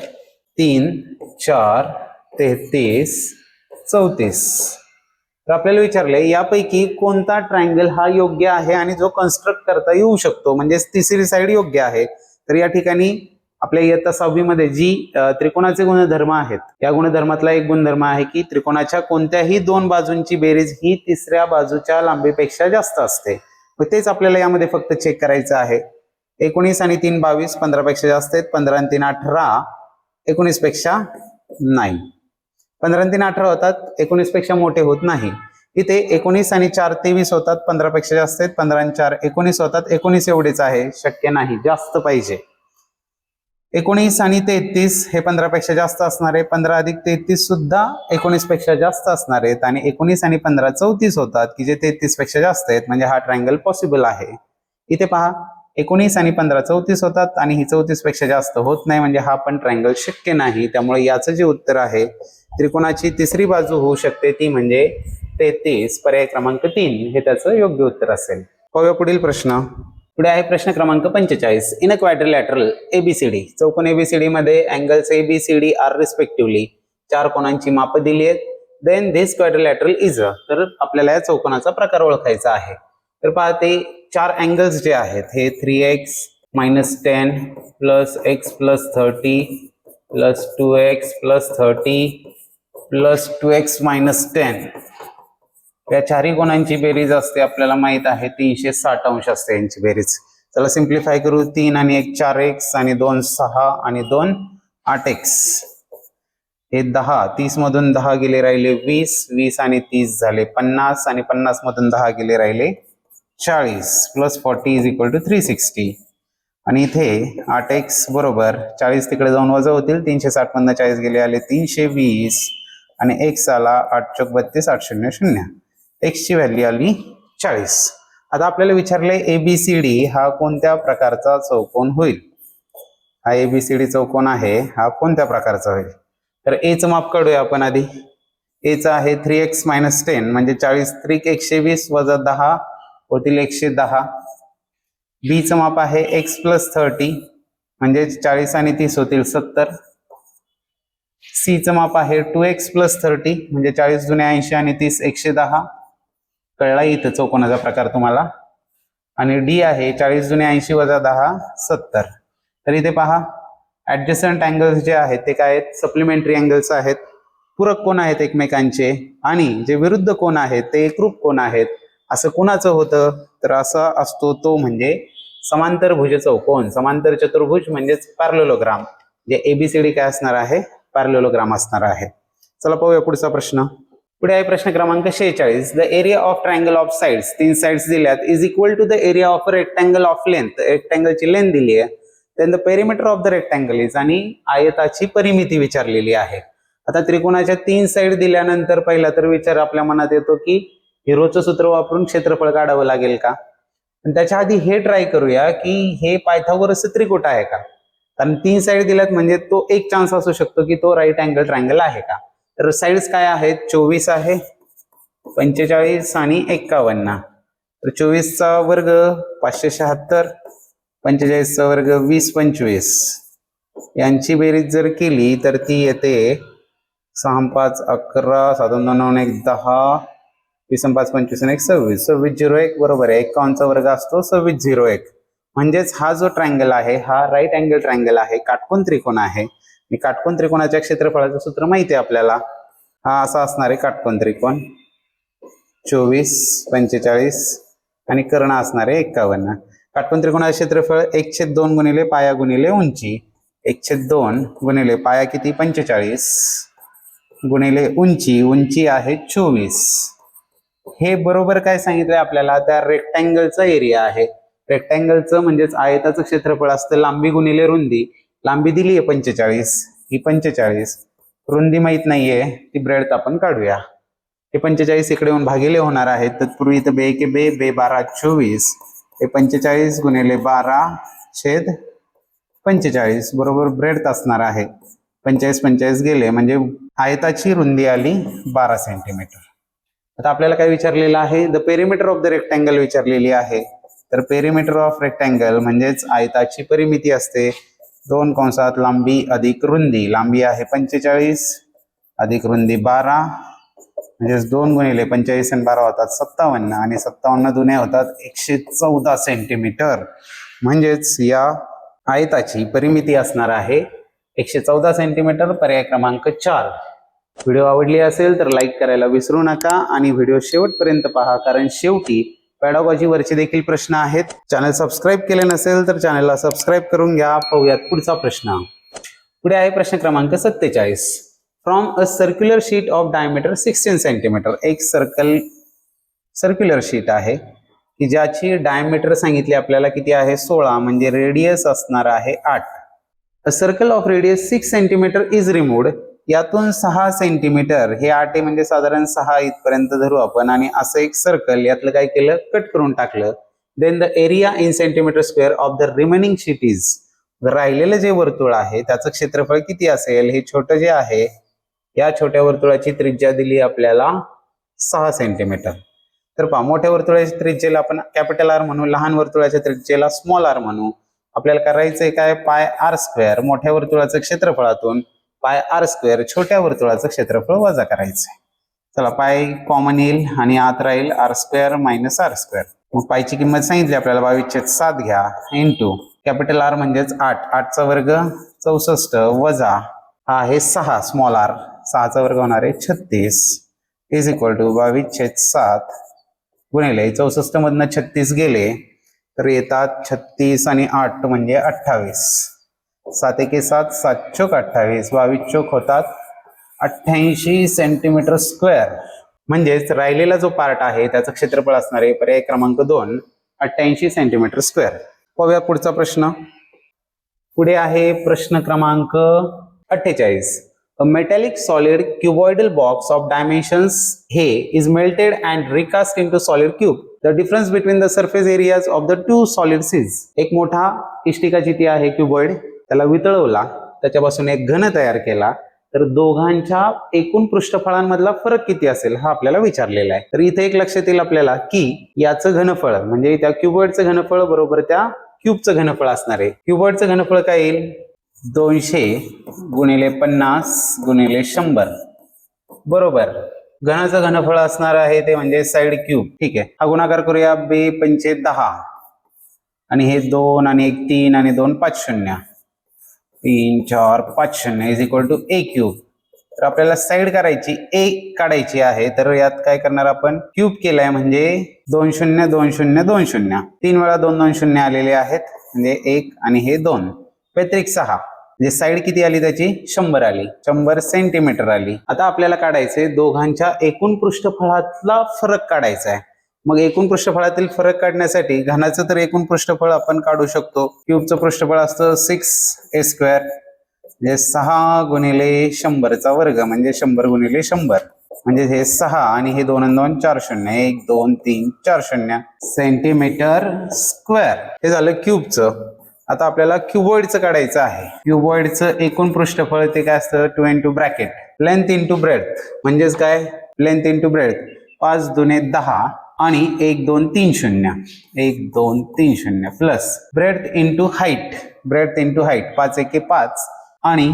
3 4 33 34. तर आपल्याला विचारले यापैकी कोणता ट्रायंगल हा योग्य आहे आणि जो कन्स्ट्रक्ट करता येऊ शकतो, म्हणजे तिसरी साइड योग्य आहे. तर या ठिकाणी आपल्या इयत्ता 6वी मध्ये जी त्रिकोणाचे गुणधर्म आहेत, या गुणधर्मातला एक गुणधर्म आहे की त्रिकोणाच्या कोणत्याही दोन बाजूंची बेरीज ही तिसऱ्या बाजूच्या लांबीपेक्षा जास्त असते. तेच आपल्याला यामध्ये फक्त चेक करायचं आहे. 19 आणि 3 22, 15 पेक्षा जास्त आहेत, 15 आणि 3 18, 19 पेक्षा नाही, 15 आणि 3 18 होतात, 19 पेक्षा मोठे होत नाही. इथे 19 आणि 4 23 होतात, 15 पेक्षा जास्त आहेत, 15 आणि 4 19 होतात, 19 एवढेच आहे, शक्य नाही, जास्त पाहिजे. 19 आणि 33 हे 15 पेक्षा जास्त असणार आहे, 15 अधिक 33 सुद्धा 19 पेक्षा जास्त असणार आहेत, आणि 19 आणि 15 34 होतात की जे 33 पेक्षा जास्त आहेत, म्हणजे हा ट्रायंगल पॉसिबल आहे. इथे पहा 19 आणि 15 34 होतात आणि ही 34 पेक्षा जास्त होत नाही, म्हणजे हा पण ट्रायंगल शक्य नाही. त्यामुळे याचं जे उत्तर आहे त्रिकोणाची तिसरी बाजू होऊ शकते, ती म्हणजे 33, पर्याय क्रमांक 3 हे त्याचं योग्य उत्तर असेल. पाहूया पुढील प्रश्न. पुढे आहे प्रश्न क्रमांक 45. इन अ क्वाड्रिलॅटरल ABCD, चौकोन ABCD मध्ये अँगल्स ABCD आर रिस्पेक्टिव्हली, चार कोणांची माप दिली आहेत. Then this quadrilateral is a, तर आपल्याला या चौकोनाचा प्रकार ओळखायचा आहे. तर पहा ते चार अँगल्स जे आहेत हे 3x - 10 plus x plus 30 plus 2x plus 30 plus 2x minus 10, या चारही कोणांची बेरीज असते आपल्याला माहित आहे 360 अंश असते यांची बेरीज. चला सिंप्लिफाय करू. 3 आणि 1 4x आणि 2 6 आणि 2 8x, हे 10, 30 मधून 10 गेले राहिले 20, 20 आणि 30 झाले 50 आणि 50 मधून 10 गेले राहिले 40 प्लस 40 इज इक्वल टू 360. आणि इथे 8x बरोबर 40 तिकडे जाऊन वजा होतील, 360 मधून 40 गेले आले 320 आणि x आला 8 चौक 32 8 0 0, x ची व्हॅल्यू आली 40. आता आपल्याला विचारले ABCD हा कोणत्या प्रकारचा चौकोन होईल. हा ABCD चौकोन आहे, हा कोणत्या प्रकारचा होईल. तर A चं माप काढूया आपण आधी. A चं आहे 3x - 10 म्हणजे 40 त्रिक 120 वजा 10 होतील 110. B चं माप आहे x प्लस 30 म्हणजे 40 आणि 30 होतील 70. C चं माप आहे 2x प्लस 30 म्हणजे 40 दुने 80 आणि 30 110. कळला इथं चौकोनाचा प्रकार तुम्हाला. आणि D आहे 40 दुने 80 वजा 10 70. तर इथे पहा ऍडजसंट अँगल्स जे आहेत ते काय आहेत, सप्लिमेंटरी अँगल्स आहेत, पूरक कोण आहेत एकमेकांचे, आणि जे विरुद्ध कोण आहेत ते एकरूप कोण आहेत. असं कोणाचं होतं, तर असा असतो तो म्हणजे समांतर भुज चौकोन, समांतर चतुर्भुज म्हणजेच पॅरलेलोग्राम. जे ABCD काय असणार आहे, पॅरलेलोग्राम असणार आहे. चला पाहूया पुढचा प्रश्न. पुढे आहे प्रश्न क्रमांक 46. The area of triangle of sides, 3 sides दिल्यात, is equal to the area of a rectangle of length, रेक्टँगलची लेंथ दिली आहे. Then the perimeter of the rectangle is, आणि आयताची परिमिती विचारलेली आहे. आता त्रिकोणाच्या 3 साइड दिल्यानंतर पहिला तर विचार आपल्या मनात येतो की हिरोचं सूत्र वापरून क्षेत्रफळ काढावं लागेल का. पण त्याच्या आधी हे ट्राय करूया की हे पायथागोरसचं त्रिकूट आहे का. कारण 3 साइड दिल्यात म्हणजे तो एक चान्स असू शकतो की तो राईट अँगल ट्रायंगल आहे का. तर साईड्स काय आहेत, 24 आहे, 45 आणि 51. तर 24चा वर्ग 576, 45चा वर्ग 20 25, यांची बेरीज जर केली तर ती येते 6 5 11 7 2 9 1 10 20 5 25 1 26, 2601 बरोबर आहे. 51चा वर्ग असतो 2601. म्हणजेच हा जो ट्रायंगल आहे हा राईट अँगल ट्रायंगल आहे, काटकोन त्रिकोण आहे. मी काटकोन त्रिकोणाच्या क्षेत्रफळाचं सूत्र माहिती आहे आपल्याला. हा असा असणार आहे काटकोन त्रिकोण, 24 45 आणि कर्ण असणार आहे 51. काटकोन त्रिकोणाचे क्षेत्रफळ 1/2 गुणिले पाया गुणिले उंची. 1/2 गुणिले पाया किती 45 गुणिले उंची आहे 24. हे बरोबर काय सांगितलंय आपल्याला, त्या रेक्टँगलचा एरिया आहे. रेक्टँगलचं म्हणजेच आयताचं क्षेत्रफळ असतं लांबी गुणिले रुंदी. लांबी दिली आहे 45, ही 45, रुंदी माहित नाहीये, ती ब्रेडथ आपण काढूया. हे 45 इकडे येऊन भागिले होणार आहेत. तत्पूर्वी इथं बे के बे 12 24, हे 45 गुणिले 12/45 बरोबर ब्रेडथ असणार आहे. 45 45 गेले म्हणजे आयताची रुंदी आली 12 सेंटीमीटर. आता आपल्याला काय विचारलेलं आहे, the perimeter of the rectangle विचारलेली आहे. तर पेरिमीटर ऑफ रेक्टँगल म्हणजेच आयताची परिमिती असते 2 कंसात लांबी अधिक रुंदी. लांबी आहे 45 अधिक रुंदी 12, म्हणजेच 2 गुणिले 45 आणि 12 होतात 57, आणि 57 दुने होतात 114 सेंटीमीटर. म्हणजेच या आयताची परिमिती असणार आहे 114 सेंटीमीटर. पर्याय क्रमांक 4. व्हिडिओ आवडली असेल तर लाईक करायला विसरू नका आणि व्हिडिओ शेवटपर्यंत पहा, कारण शेवटी पॅडॉगॉजी वरचे देखील प्रश्न आहेत. चॅनल सबस्क्राईब केले नसेल तर चॅनलला सबस्क्राईब करून घ्या. पाहूयात पुढचा प्रश्न. पुढे आहे प्रश्न क्रमांक 47. From a circular sheet of diameter 16 centimetre. एक सर्क्युलर शीट आहे की ज्याची डायमीटर सांगितली आपल्याला किती आहे 16, म्हणजे रेडियस असणार आहे 8. A circle of radius 6 centimetre is removed. यातून 6 सेंटीमीटर, हे 8 आहे म्हणजे साधारण 6 इथपर्यंत धरू आपण, आणि असं एक सर्कल यातलं काय केलं, कट करून टाकलं. Then the area in centimetre square of the remaining sheet is. राहिलेलं जे वर्तुळ आहे त्याचं क्षेत्रफळ किती असेल. हे छोटं जे आहे, या छोट्या वर्तुळाची त्रिज्या दिली आपल्याला 6 सेंटीमीटर. तर पहा, मोठ्या वर्तुळाच्या त्रिज्येला आपण कॅपिटल आर म्हणू, लहान वर्तुळाच्या त्रिज्येला स्मॉल आर म्हणू. आपल्याला करायचंय काय, पाय आर स्क्वेअर. मोठ्या वर्तुळाचं क्षेत्रफळातून पाय आर स्क्वेअर छोट्या वर्तुळाचं क्षेत्रफळ वजा करायचंय. चला, पाय कॉमन येईल आणि आत राहील r square minus r square. मग पायची किंमत सांगितली आपल्याला 22/7 घ्या, इंटू कॅपिटल आर म्हणजेच 8, 8चा वर्ग 64 वजा हा आहे 6 स्मॉल आर, 6चा वर्ग होणार आहे 36 इज इक्वल टू 22/7 गुणिले 64 मधनं 36 गेले तर येतात 36 आणि 8 म्हणजे 28. 7 एके 7, 7 चोक 28, 22 चोक होतात 88 सेंटीमीटर स्क्वेअर. म्हणजेच राहिलेला जो पार्ट आहे त्याचं क्षेत्रफळ असणार आहे पर्याय क्रमांक 2, 88 सेंटीमीटर स्क्वेअर. पाहूया पुढचा प्रश्न. पुढे आहे प्रश्न क्रमांक 48. A metallic solid cuboidal box of dimensions A is melted and recast into solid cube. The difference between the surface areas of the two solids is. एक मोठा इष्टिका जिथे आहे क्युबॉइड, त्याला वितळवला, त्याच्यापासून एक घन तयार केला, तर दोघांच्या एकूण पृष्ठफळांमधला फरक किती असेल हा आपल्याला विचारलेला आहे. तर इथे एक लक्षात येईल आपल्याला की याचं घनफळ म्हणजे त्या क्युबॉइडचं घनफळ बरोबर त्या क्यूबचं घनफळ असणार आहे. क्युबॉइडचं घनफळ काय येईल, 200 गुणिले 50 गुणिले 100 बरोबर. घनाचं घनफळ असणार आहे ते म्हणजे साइड क्यूब. ठीक आहे, हा गुणाकार करूया. 2×5 = 10 आणि हे 2 आणि 1 3 आणि 2 5 0, 3 4 5 0 is equal to a cube. तर आपल्याला साइड करायची, a काढायची आहे. तर यात काय करणार आपण, क्यूब केलाय म्हणजे 2 0 2 0 2 0, 3 वेळा 2 2 0 आलेले आहेत म्हणजे 1 आणि हे 2 व्यतिरिक्त 6 म्हणजे साइड किती आली त्याची 100 आली, 100 सेंटीमीटर आली. आता आपल्याला काढायचे दोघांच्या एकूण पृष्ठफळातला फरक काढायचा आहे. मग एकूण पृष्ठफळातील फरक काढण्यासाठी घनाचं तर एकूण पृष्ठफळ आपण काढू शकतो. क्यूबचं पृष्ठफळ असतं 6a² म्हणजे 6 गुणिले 100चा वर्ग म्हणजे 100 गुणिले 100 म्हणजे हे 6 आणि हे 2 आणि 2 4 0, 1 2 3 4 0 सेंटीमीटर स्क्वेअर. हे झालं क्यूबचं. आता आपल्याला क्युबॉइडचं काढायचं आहे. क्युबॉइडचं एकूण पृष्ठफळ ते काय असतं 2 into bracket length into breadth, म्हणजेच काय लेंथ इंटू ब्रेड्थ 5 दुने 10 आणि 1 2 3 0 1 2 3 0 प्लस ब्रेड्थ इंटू हाईट 5 1 5 आणि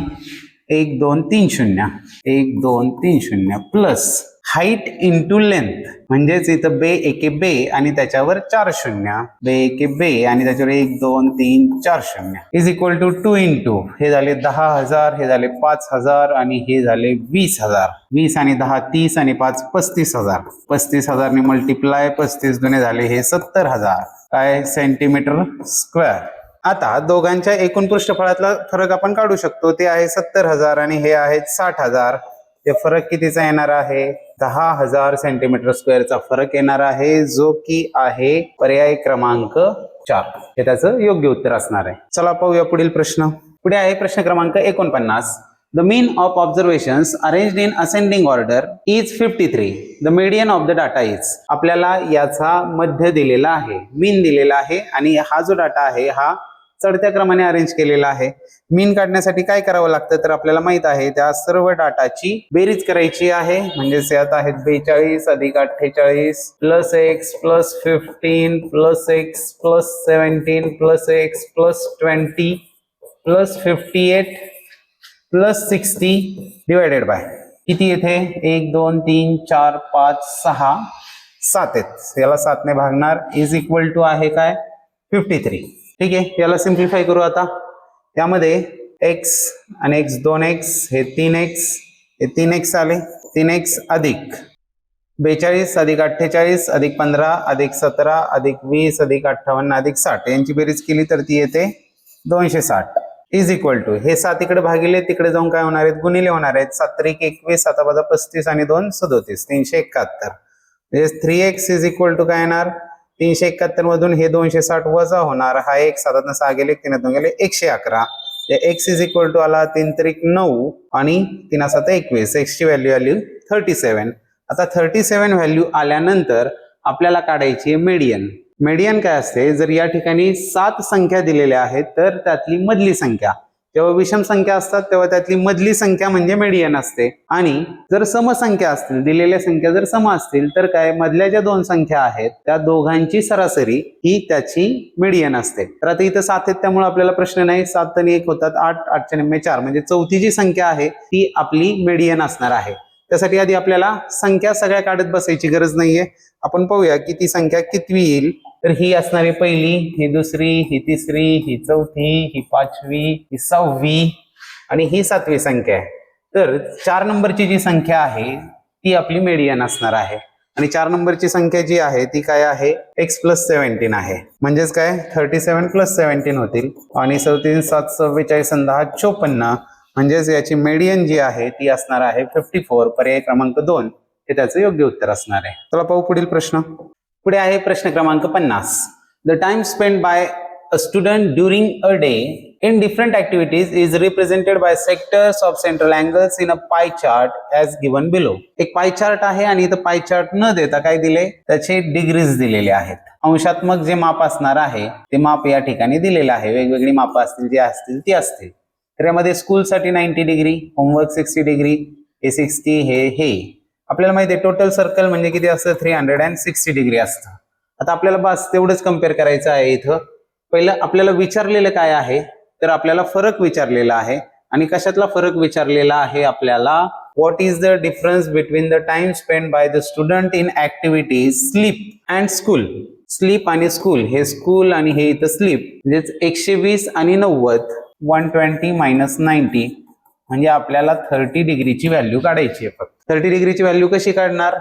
1 2 3 0 1 2 3 0 प्लस हाईट इंटू लेंथ, म्हणजेच इथं बे एके बे आणि त्याच्यावर 4 शून्य, बे एके बे आणि त्याच्यावर 1 2 3 4 शून्य इज इक्वल टू 2 इंटू हे झाले 10,000, हे झाले 5,000 आणि हे झाले 20,000. 20 आणि 10 30 आणि 5 35,000. 35,000 ने मल्टिप्लाय 35 दुने झाले हे 70,000 काय सेंटीमीटर स्क्वेअर. आता दोघांच्या एकूण पृष्ठफळातला फरक आपण काढू शकतो. ते आहे 70,000 आणि हे आहेत 60,000. ते फरक कितीचा येणार आहे 10,000 सेंटीमीटर स्क्वेअरचा फरक येणार आहे, जो की आहे पर्याय क्रमांक 4. हे त्याचं योग्य उत्तर असणार आहे. चला पाहूया पुढील प्रश्न. पुढे आहे प्रश्न क्रमांक 49. The mean of observations arranged in ascending order is 53. The median of the data is. आपल्याला याचा मध्य दिलेला आहे, मीन दिलेला आहे आणि हा जो डाटा आहे हा चढत्या क्रमाने अरेंज केलेला आहे. मीन काढण्यासाठी काय करावं लागतं तर आपल्याला माहित आहे त्या सर्व डाटाची बेरीज करायची आहे. म्हणजे यात आहेत 42 अधिक 48 plus x plus 15 plus x plus 17 plus x plus 20 plus 58 plus 60 divided by किती येथे 1 2 3 4 5 6 7 आहेत. याला 7 ने भागणार इज इक्वल टू आहे काय 53. ठीक आहे, याला सिम्प्लिफाय करू. आता त्यामध्ये x आणि x 2x हे 3x हे 3x आले. 3x अधिक 42 अधिक 48 अधिक 15 अधिक 17 अधिक 20 अधिक 58 अधिक 60 यांची बेरीज केली तर ती येते 260 इज इक्वल टू हे 7 इकडे भागिले तिकडे जाऊन काय होणार आहेत गुणिले होणार आहेत. 7 3 21 7 35 आणि 2 37 371. म्हणजे 3x इज इक्वल टू काय येणार 371 मधून हे 260 वजा होणार. हा एक 7 6 गेले 3 2 गेले 111. x इज इक्वल टू आला 3 3 9 आणि 3 7 21. x ची व्हॅल्यू आली 37. आता 37 व्हॅल्यू आल्यानंतर आपल्याला काढायची मीडियन. मीडियन काय असते जर या ठिकाणी 7 संख्या दिलेल्या आहेत तर त्यातली मधली संख्या, जेव्हा विषम संख्या असतात तेव्हा त्यातली मधली संख्या म्हणजे मीडियन असते. आणि जर समसंख्या असतील दिलेल्या संख्या जर सम असतील तर काय मधल्या ज्या 2 संख्या आहेत त्या दोघांची सरासरी ही त्याची मीडियन असते. तर आता इथं 7 आहेत त्यामुळे आपल्याला प्रश्न नाही. 7 आणि 1 होतात 8 8 च्या निम्मे 4 म्हणजे चौथी जी संख्या आहे ती आपली मीडियन असणार आहे. त्यासाठी आधी आपल्याला संख्या सगळ्या काढत बसायची गरज नाहीये. आपण पाहूया की ती संख्या कितवी येईल. तर ही असणारी पहिली, ही दुसरी, ही तिसरी, ही चौथी, ही 5वी, ही 6वी आणि ही 7वी संख्या आहे. तर 4 नंबरची जी संख्या आहे ती आपली मीडियन असणार आहे. आणि 4 नंबरची संख्या जी आहे ती काय आहे x + 17 आहे. म्हणजेच काय 37 + 17 होतील आणि 37 7 44 आणि 10 54. म्हणजेच याची मीडियन जी आहे ती असणार आहे 54. पर्याय क्रमांक 2 हे त्याचं योग्य उत्तर असणार आहे. चला पाहू पुढील प्रश्न. पुढे आहे प्रश्न क्रमांक 50. The time spend by a student during a day in different activities is represented by sectors of central angles in a pie chart as given below. एक पाय चार्ट आहे आणि इथं पाय चार्ट न देता काय दिले त्याचे डिग्रीज दिलेले आहेत. अंशात्मक जे माप असणार आहे ते माप या ठिकाणी दिलेलं आहे. वेगवेगळी माप असतील जी असतील ती असतील. तर यामध्ये स्कूलसाठी 90 डिग्री, होमवर्क 60 डिग्री, हे 60 हे आपल्याला माहिती आहे टोटल सर्कल म्हणजे किती असतं 360 डिग्री असतं. आता आपल्याला बस तेवढंच कम्पेअर करायचं आहे. इथं पहिलं आपल्याला विचारलेलं काय आहे तर आपल्याला फरक विचारलेला आहे. आणि कशातला फरक विचारलेला आहे आपल्याला what is the difference between the time spend by the student in activities sleep and school. Sleep आणि स्कूल, हे स्कूल आणि हे इथं स्लीप म्हणजेच 120 आणि 90 120 - 90 म्हणजे आपल्याला 30 डिग्रीची व्हॅल्यू काढायची आहे. फक्त 30 डिग्रीची व्हॅल्यू कशी काढणार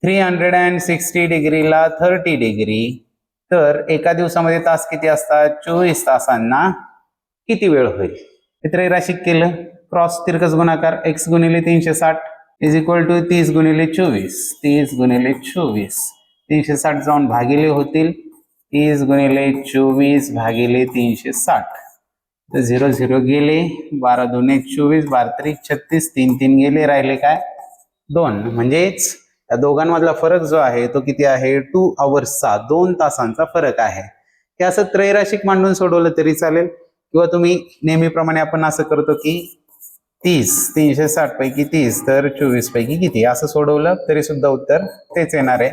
360 डिग्रीला 30 डिग्री. तर एका दिवसामध्ये तास किती असतात 24 तासांना किती वेळ होईल. त्रैराशिक केलं क्रॉस तिरकस गुणाकार x गुणिले 360 इज इक्वल टू 30 गुणिले 24 30 गुणिले 24 360 जाऊन भागिले होतील 30 गुणिले 24 भागिले 360. तर 0 0 गेले 12 2 24 12 3 36 3 3 गेले राहिले काय 2. म्हणजेच या दोघांमधला फरक जो आहे तो किती आहे 2 आवर्सचा 2 तासांचा फरक आहे. हे असं त्रैराशिक मांडून सोडवलं तरी चालेल, किंवा तुम्ही नेहमीप्रमाणे आपण असं करतो की 30 360 पैकी 30 तर 24 पैकी किती असं सोडवलं तरी सुद्धा उत्तर तेच येणार आहे.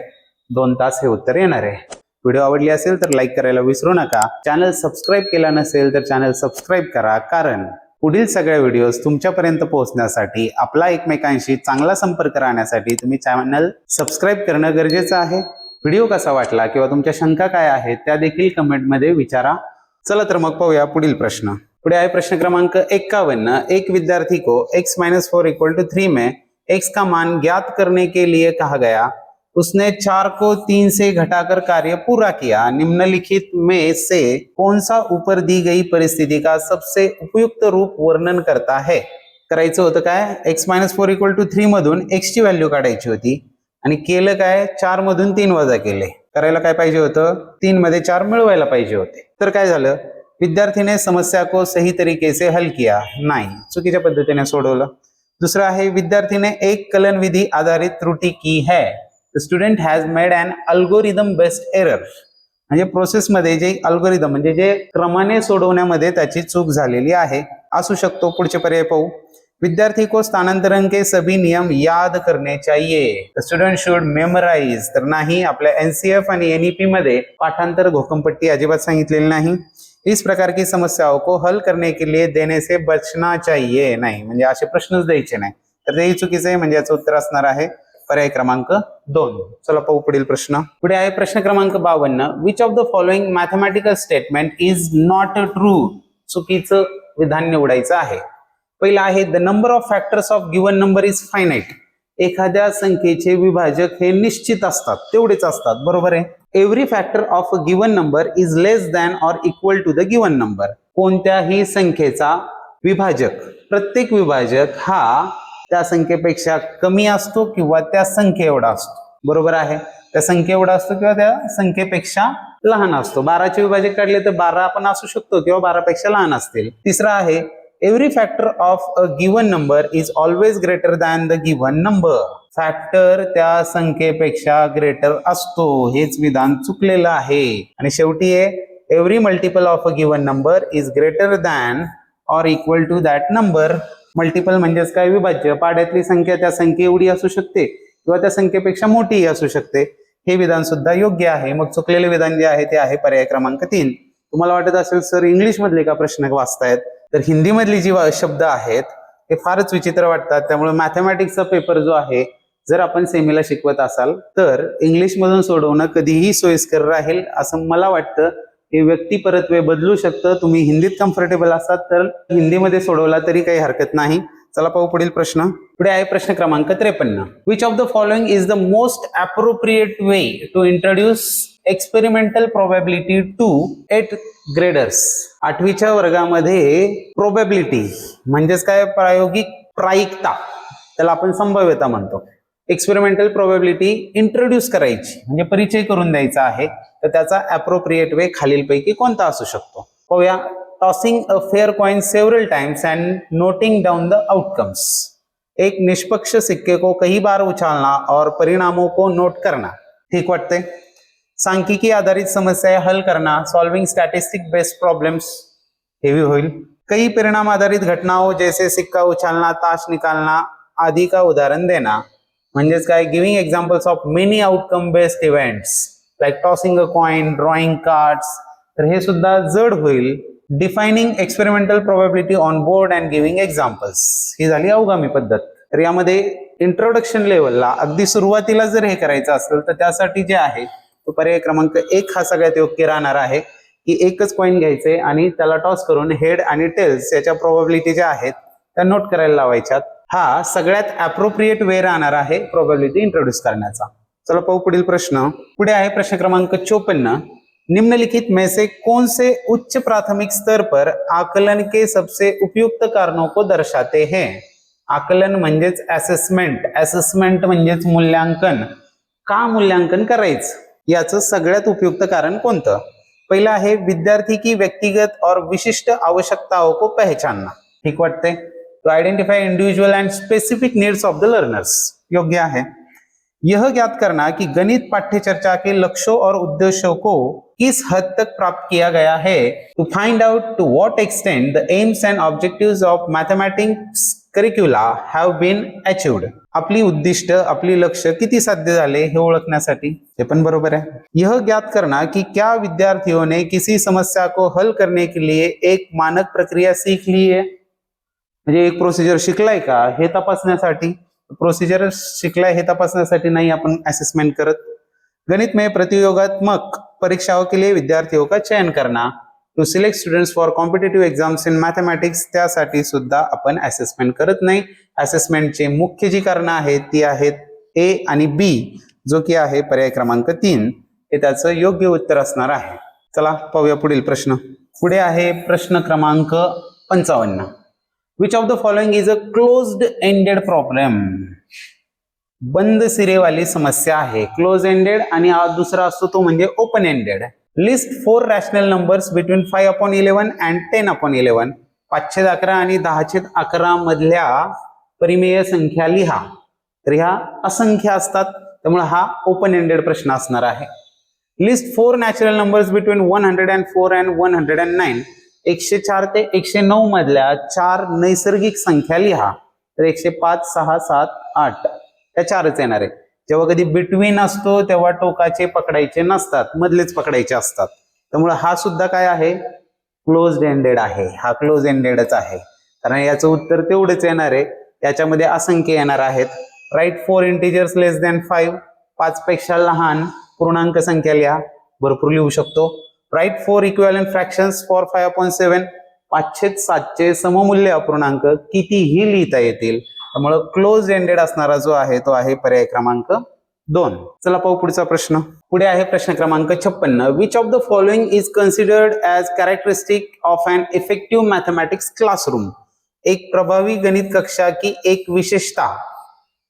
2 तास हे उत्तर येणार आहे. व्हिडिओ आवडली असेल तर लाईक करायला विसरू नका. चॅनल सबस्क्राईब केला नसेल तर चॅनल सबस्क्राईब करा, कारण पुढील सगळ्या व्हिडिओज तुमच्यापर्यंत पोहोचण्यासाठी, आपला एकमेकांशी चांगला संपर्क राहण्यासाठी तुम्ही चॅनल सबस्क्राईब करणं गरजेचं आहे. व्हिडिओ कसा वाटला किंवा तुमच्या शंका काय आहेत त्या देखील कमेंटमध्ये विचारा. चला तर मग पाहूया पुढील प्रश्न. पुढे आहे प्रश्न क्रमांक 51. एक विद्यार्थी को x-4 = 3 में x का मान ज्ञात करने के लिए कहा गया. उसने 4 को 3 से घटाकर कार्य पूरा किया. निम्नलिखित में से कौन सा ऊपर दी गई परिस्थिति का सबसे उपयुक्त रूप वर्णन करता है. करायचं होतं काय, x-4 = 3 मधून x ची व्हॅल्यू काढायची होती आणि केलं काय, 4 मधून 3 वजा केले. करायला काय पाहिजे होतं, 3 मध्ये 4 मिळवायला पाहिजे होते. तर काय झालं, विद्यार्थी समस्या को सही तरीके से हल किया, नाही, चुकीच्या पद्धतीने सोडवलं. दुसरं आहे, विद्यार्थी ने एक कलन विधि आधारित त्रुटि की है. The student has made an algorithm based error. म्हणजे प्रोसेसमध्ये जे अल्गोरिदम म्हणजे जे क्रमाने सोडवण्यामध्ये त्याची चूक झालेली आहे असू शकतो. पुढचे पर्याय पाहू. विद्यार्थी को स्थानांतरण के सभी नियम याद करने चाहिए. The student should memorise. तर नाही, आपल्या एनसीएफ आणि एनईपी मध्ये पाठांतर घोकमपट्टी अजिबात सांगितलेली नाही. इस प्रकार की समस्याओं को हल करने के लिए देने से बचना चाहिए, नाही, म्हणजे असे प्रश्नच द्यायचे नाही. तर तेही चुकीचं आहे, म्हणजे याचं उत्तर असणार आहे पर्याय क्रमांक 2. चला पाहू पुढील प्रश्न. पुढे आहे प्रश्न क्रमांक 52. Which of the following mathematical statement is not true. चुकीचं विधान निवडायचं आहे. पहिला आहे, the number of factors of given number is finite. एखाद्या संख्येचे विभाजक हे निश्चित असतात, तेवढेच असतात, बरोबर आहे. Every factor of a given number is less than or equal to the given number. कोणत्याही संख्येचा विभाजक, प्रत्येक विभाजक हा त्या संख्येपेक्षा कमी असतो किंवा त्या संख्ये एवढा असतो, बरोबर आहे. त्या संख्ये एवढा असतो किंवा त्या संख्येपेक्षा लहान असतो. 12चे विभाजक काढले तर 12 पण असू शकतो किंवा 12 पेक्षा लहान असतील. तिसरा आहे, every factor of a given number is always greater than the given number. Factor त्या संख्येपेक्षा ग्रेटर असतो, हेच विधान चुकलेलं आहे. आणि शेवटी आहे, every multiple of a given number is greater than or equal to that number. Multiple म्हणजेच काय, विभाज्य. पाड्यातली संख्या त्या संख्ये एवढी असू शकते किंवा त्या संख्येपेक्षा मोठीही असू शकते. हे विधान सुद्धा योग्य आहे. मग चुकलेले विधान जे आहे ते आहे पर्याय क्रमांक 3. तुम्हाला वाटत असेल सर इंग्लिश मधले का प्रश्न वाचतायत, तर हिंदी मधली जी शब्द आहेत ते फारच विचित्र वाटतात. त्यामुळे मॅथमॅटिक्सचा पेपर जो आहे, जर आपण सेमीला शिकवत असाल तर इंग्लिश मधून सोडवणं कधीही सोयीस्कर राहील असं मला वाटतं. हे व्यक्तिपरत्वे बदलू शकतं. तुम्ही हिंदीत कम्फर्टेबल असाल तर हिंदीमध्ये सोडवला तरी काही हरकत नाही. चला पाहू पुढील प्रश्न. पुढे आहे प्रश्न क्रमांक 53. Which of the following is the most appropriate way to introduce experimental probability to 8th graders. 8वीच्या वर्गामध्ये प्रोबॅबिलिटी म्हणजेच काय, प्रायोगिक प्रायिकता, त्याला आपण संभाव्यता म्हणतो. एक्सपेरिमेंटल प्रोबॅबिलिटी इंट्रोड्यूस करायची म्हणजे परिचय करून द्यायचा आहे, तर त्याचा अप्रोप्रिएट वे खालीलपैकी कोणता असू शकतो. पाहूया. Tossing a fair coin several times and noting down the outcomes. एक निष्पक्ष सिक्के को कई बार उछालना और परिणामों को नोट करना. ठीक वाटते. सांख्यिकी आधारित समस्या हल करना, solving statistic based problems, heavy होईल. कई परिणाम आधारित घटनाओं जैसे सिक्का उछालना, ताश निकालना आदि का उदाहरण देना. म्हणजेच काय, giving examples of many outcome based events like tossing a coin, drawing cards. तर हे सुद्धा जड होईल. Defining experimental probability on board and giving examples, ही झाली अवगामी पद्धत. तर यामध्ये इंट्रोडक्शन लेवलला अगदी सुरुवातीला जर हे करायचं असेल तर त्यासाठी जे आहे तो पर्याय क्रमांक 1 हा सगळ्यात योग्य राहणार आहे. की एकच कॉइन घ्यायचे आणि त्याला टॉस करून हेड आणि टेल्स याच्या प्रोबॅबिलिटी ज्या आहेत त्या नोट करायला लावायच्यात. हा सगळ्यात अप्रोप्रिएट वे राहणार आहे प्रोबॅबिलिटी इंट्रोड्यूस करण्याचा. चला पाहू पुढील प्रश्न. पुढे आहे प्रश्न क्रमांक 54. निम्नलिखित में से कौन से उच्च प्राथमिक स्तर पर आकलन के सबसे उपयुक्त कारणों को दर्शाते हैं. आकलन म्हणजेच असेसमेंट, असेसमेंट म्हणजेच मूल्यांकन. का मूल्यांकन करायचं याचं सगळ्यात उपयुक्त कारण कोणतं. पहिला आहे, विद्यार्थी की व्यक्तिगत और विशिष्ट आवश्यकताओं को पहचानना. ठीक वाटते. To identify individual and specific needs of the learners, योग्य आहे. यह ज्ञात करना कि गणित पाठ्य चर्चा के लक्ष्यों और उद्देश्यों को किस हद तक प्राप्त किया गया है। To find out to what extent the aims and objectives of mathematics curricula have been achieved. आपली उद्दिष्ट, आपली लक्ष्य किती साध्य झाले हे ओळखण्यासाठी। हे पण बरोबर आहे। यह ज्ञात करना कि क्या विद्यार्थियों ने किसी समस्या को हल करने के लिए एक मानक प्रक्रिया सीख ली है। म्हणजे एक प्रोसिजर शिकलाय का हे तपासण्यासाठी। प्रोसीजर शिकलाय हे तपासण्यासाठी नहीं अपन असेसमेंट करत। गणित में प्रतियोगात्मक परीक्षाओं के लिए विद्यार्थियों का चयन करना, to select students for competitive exams in mathematics, त्यासाठी सुद्धा आपण असेसमेंट करत नाही। असेसमेंटचे मुख्य जी कारण आहेत ती आहेत ए आणि बी, जो की आहे पर्याय क्रमांक 3, हे त्याचं योग्य उत्तर असणार आहे। चला पाहूया पुढील प्रश्न। पुढे आहे प्रश्न क्रमांक 55। Which of the following is a closed ended problem? बंद सिरे वाली समस्या आहे। क्लोज एंडेड आणि दुसरा असतो तो म्हणजे open ended. List 4 rational numbers between 5/11 and 10/11। 5/11 आणि 10/11 मधल्या परिमेय संख्या लिहा। तर ह्या असंख्य असतात, त्यामुळे हा ओपन एंडेड प्रश्न असणार आहे। List 4 natural numbers between 104 and 109। 104 ते 109 मधल्या 4 नैसर्गिक संख्या लिहा। तर 105, 6, 7, 8 त्या 4च येणार आहे। जेव्हा कधी बिटवीन असतो तेव्हा टोकाचे पकडायचे नसतात, मधलेच पकडायचे असतात। त्यामुळे हा सुद्धा काय आहे, क्लोज्ड एंडेड आहे। हा क्लोज एंडेडच आहे, कारण याचं उत्तर तेवढंच येणार आहे। याच्यामध्ये असंख्य येणार आहेत। राईट 4 इंटिजर्स लेस दॅन 5, 5 पेक्षा लहान पूर्णांक संख्या लिहा। भरपूर लिहू शकतो। राईट 4 इक्विव्हॅलेंट फ्रॅक्शन्स फॉर 5/7, 5 7 सममूल्य अपूर्णांक कितीही लिहिता येतील। त्यामुळे क्लोज एंडेड असणारा जो आहे तो आहे पर्याय क्रमांक 2। चला पाहू पुढचा प्रश्न। पुढे आहे प्रश्न क्रमांक 56। Which of the following is considered as characteristic of an effective mathematics classroom? एक प्रभावी गणित कक्षा की एक विशेषता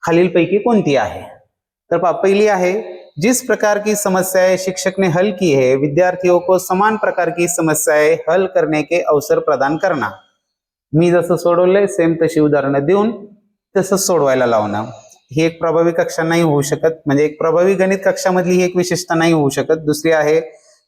खालीलपैकी कोणती आहे? तर पहिली आहे, जिस प्रकार की समस्याएं शिक्षक ने हल की है विद्यार्थियों को समान प्रकार की समस्याएं हल करने के अवसर प्रदान करना। मी जसं सोडवलंय सेम तशी उदाहरणं देऊन तसं सोडवायला लावणं, ही एक प्रभावी कक्षा नाही होऊ शकत। म्हणजे एक प्रभावी गणित कक्षामधली ही एक विशेषता नाही होऊ शकत। दुसरी आहे,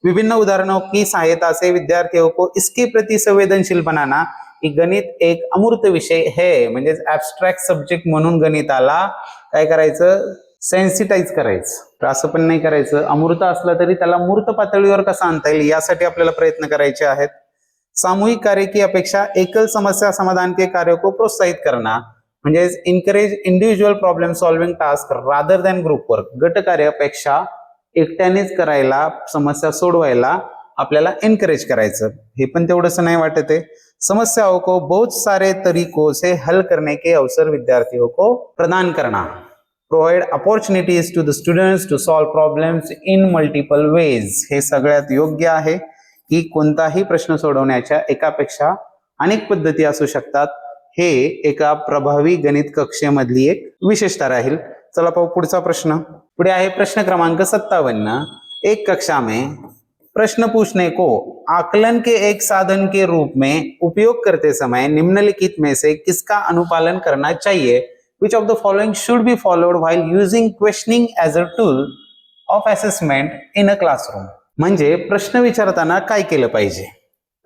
विभिन्न उदाहरणों की सहायता से विद्यार्थियों को इसके प्रति संवेदनशील बनाना। की गणित एक अमूर्त विषय है, म्हणजे ऍब्स्ट्रॅक्ट सब्जेक्ट म्हणून गणिताला काय करायचं, सेन्सिटाइज करायचं। तर असं पण नाही करायचं, अमूर्त असला तरी त्याला मूर्त पातळीवर कसा आणता येईल यासाठी आपल्याला प्रयत्न करायचे आहेत। सामूहिक कार्य की अपेक्षा एकल समस्या समाधान के कार्य को प्रोत्साहित करना, म्हणजे encourage individual problem solving task rather than group work. गट कार्यापेक्षा एकट्यानेच करायला, समस्या सोडवायला आपल्याला एनकरेज करायचं, हे पण तेवढंसं नाही वाटत आहे। समस्याओं को बहुत सारे तरीकों से हल करने के अवसर विद्यार्थियों को प्रदान करना। Provide opportunities to the students to solve problems in multiple ways. हे सगळ्यात योग्य आहे की कोणताही प्रश्न सोडवण्याच्या एकापेक्षा अनेक पद्धती असू शकतात। हे एका प्रभावी गणित कक्षेमधली एक विशेषता राहील। चला पाहू पुढचा प्रश्न। पुढे आहे प्रश्न क्रमांक 57। एक कक्षा में प्रश्न पूछने को आकलन के एक साधन के रूप में उपयोग करते समय निम्नलिखित में से किसका अनुपालन करना चाहिए? Which of the following should be followed while using questioning as a tool of assessment in a classroom? म्हणजे प्रश्न विचारताना काय केलं पाहिजे?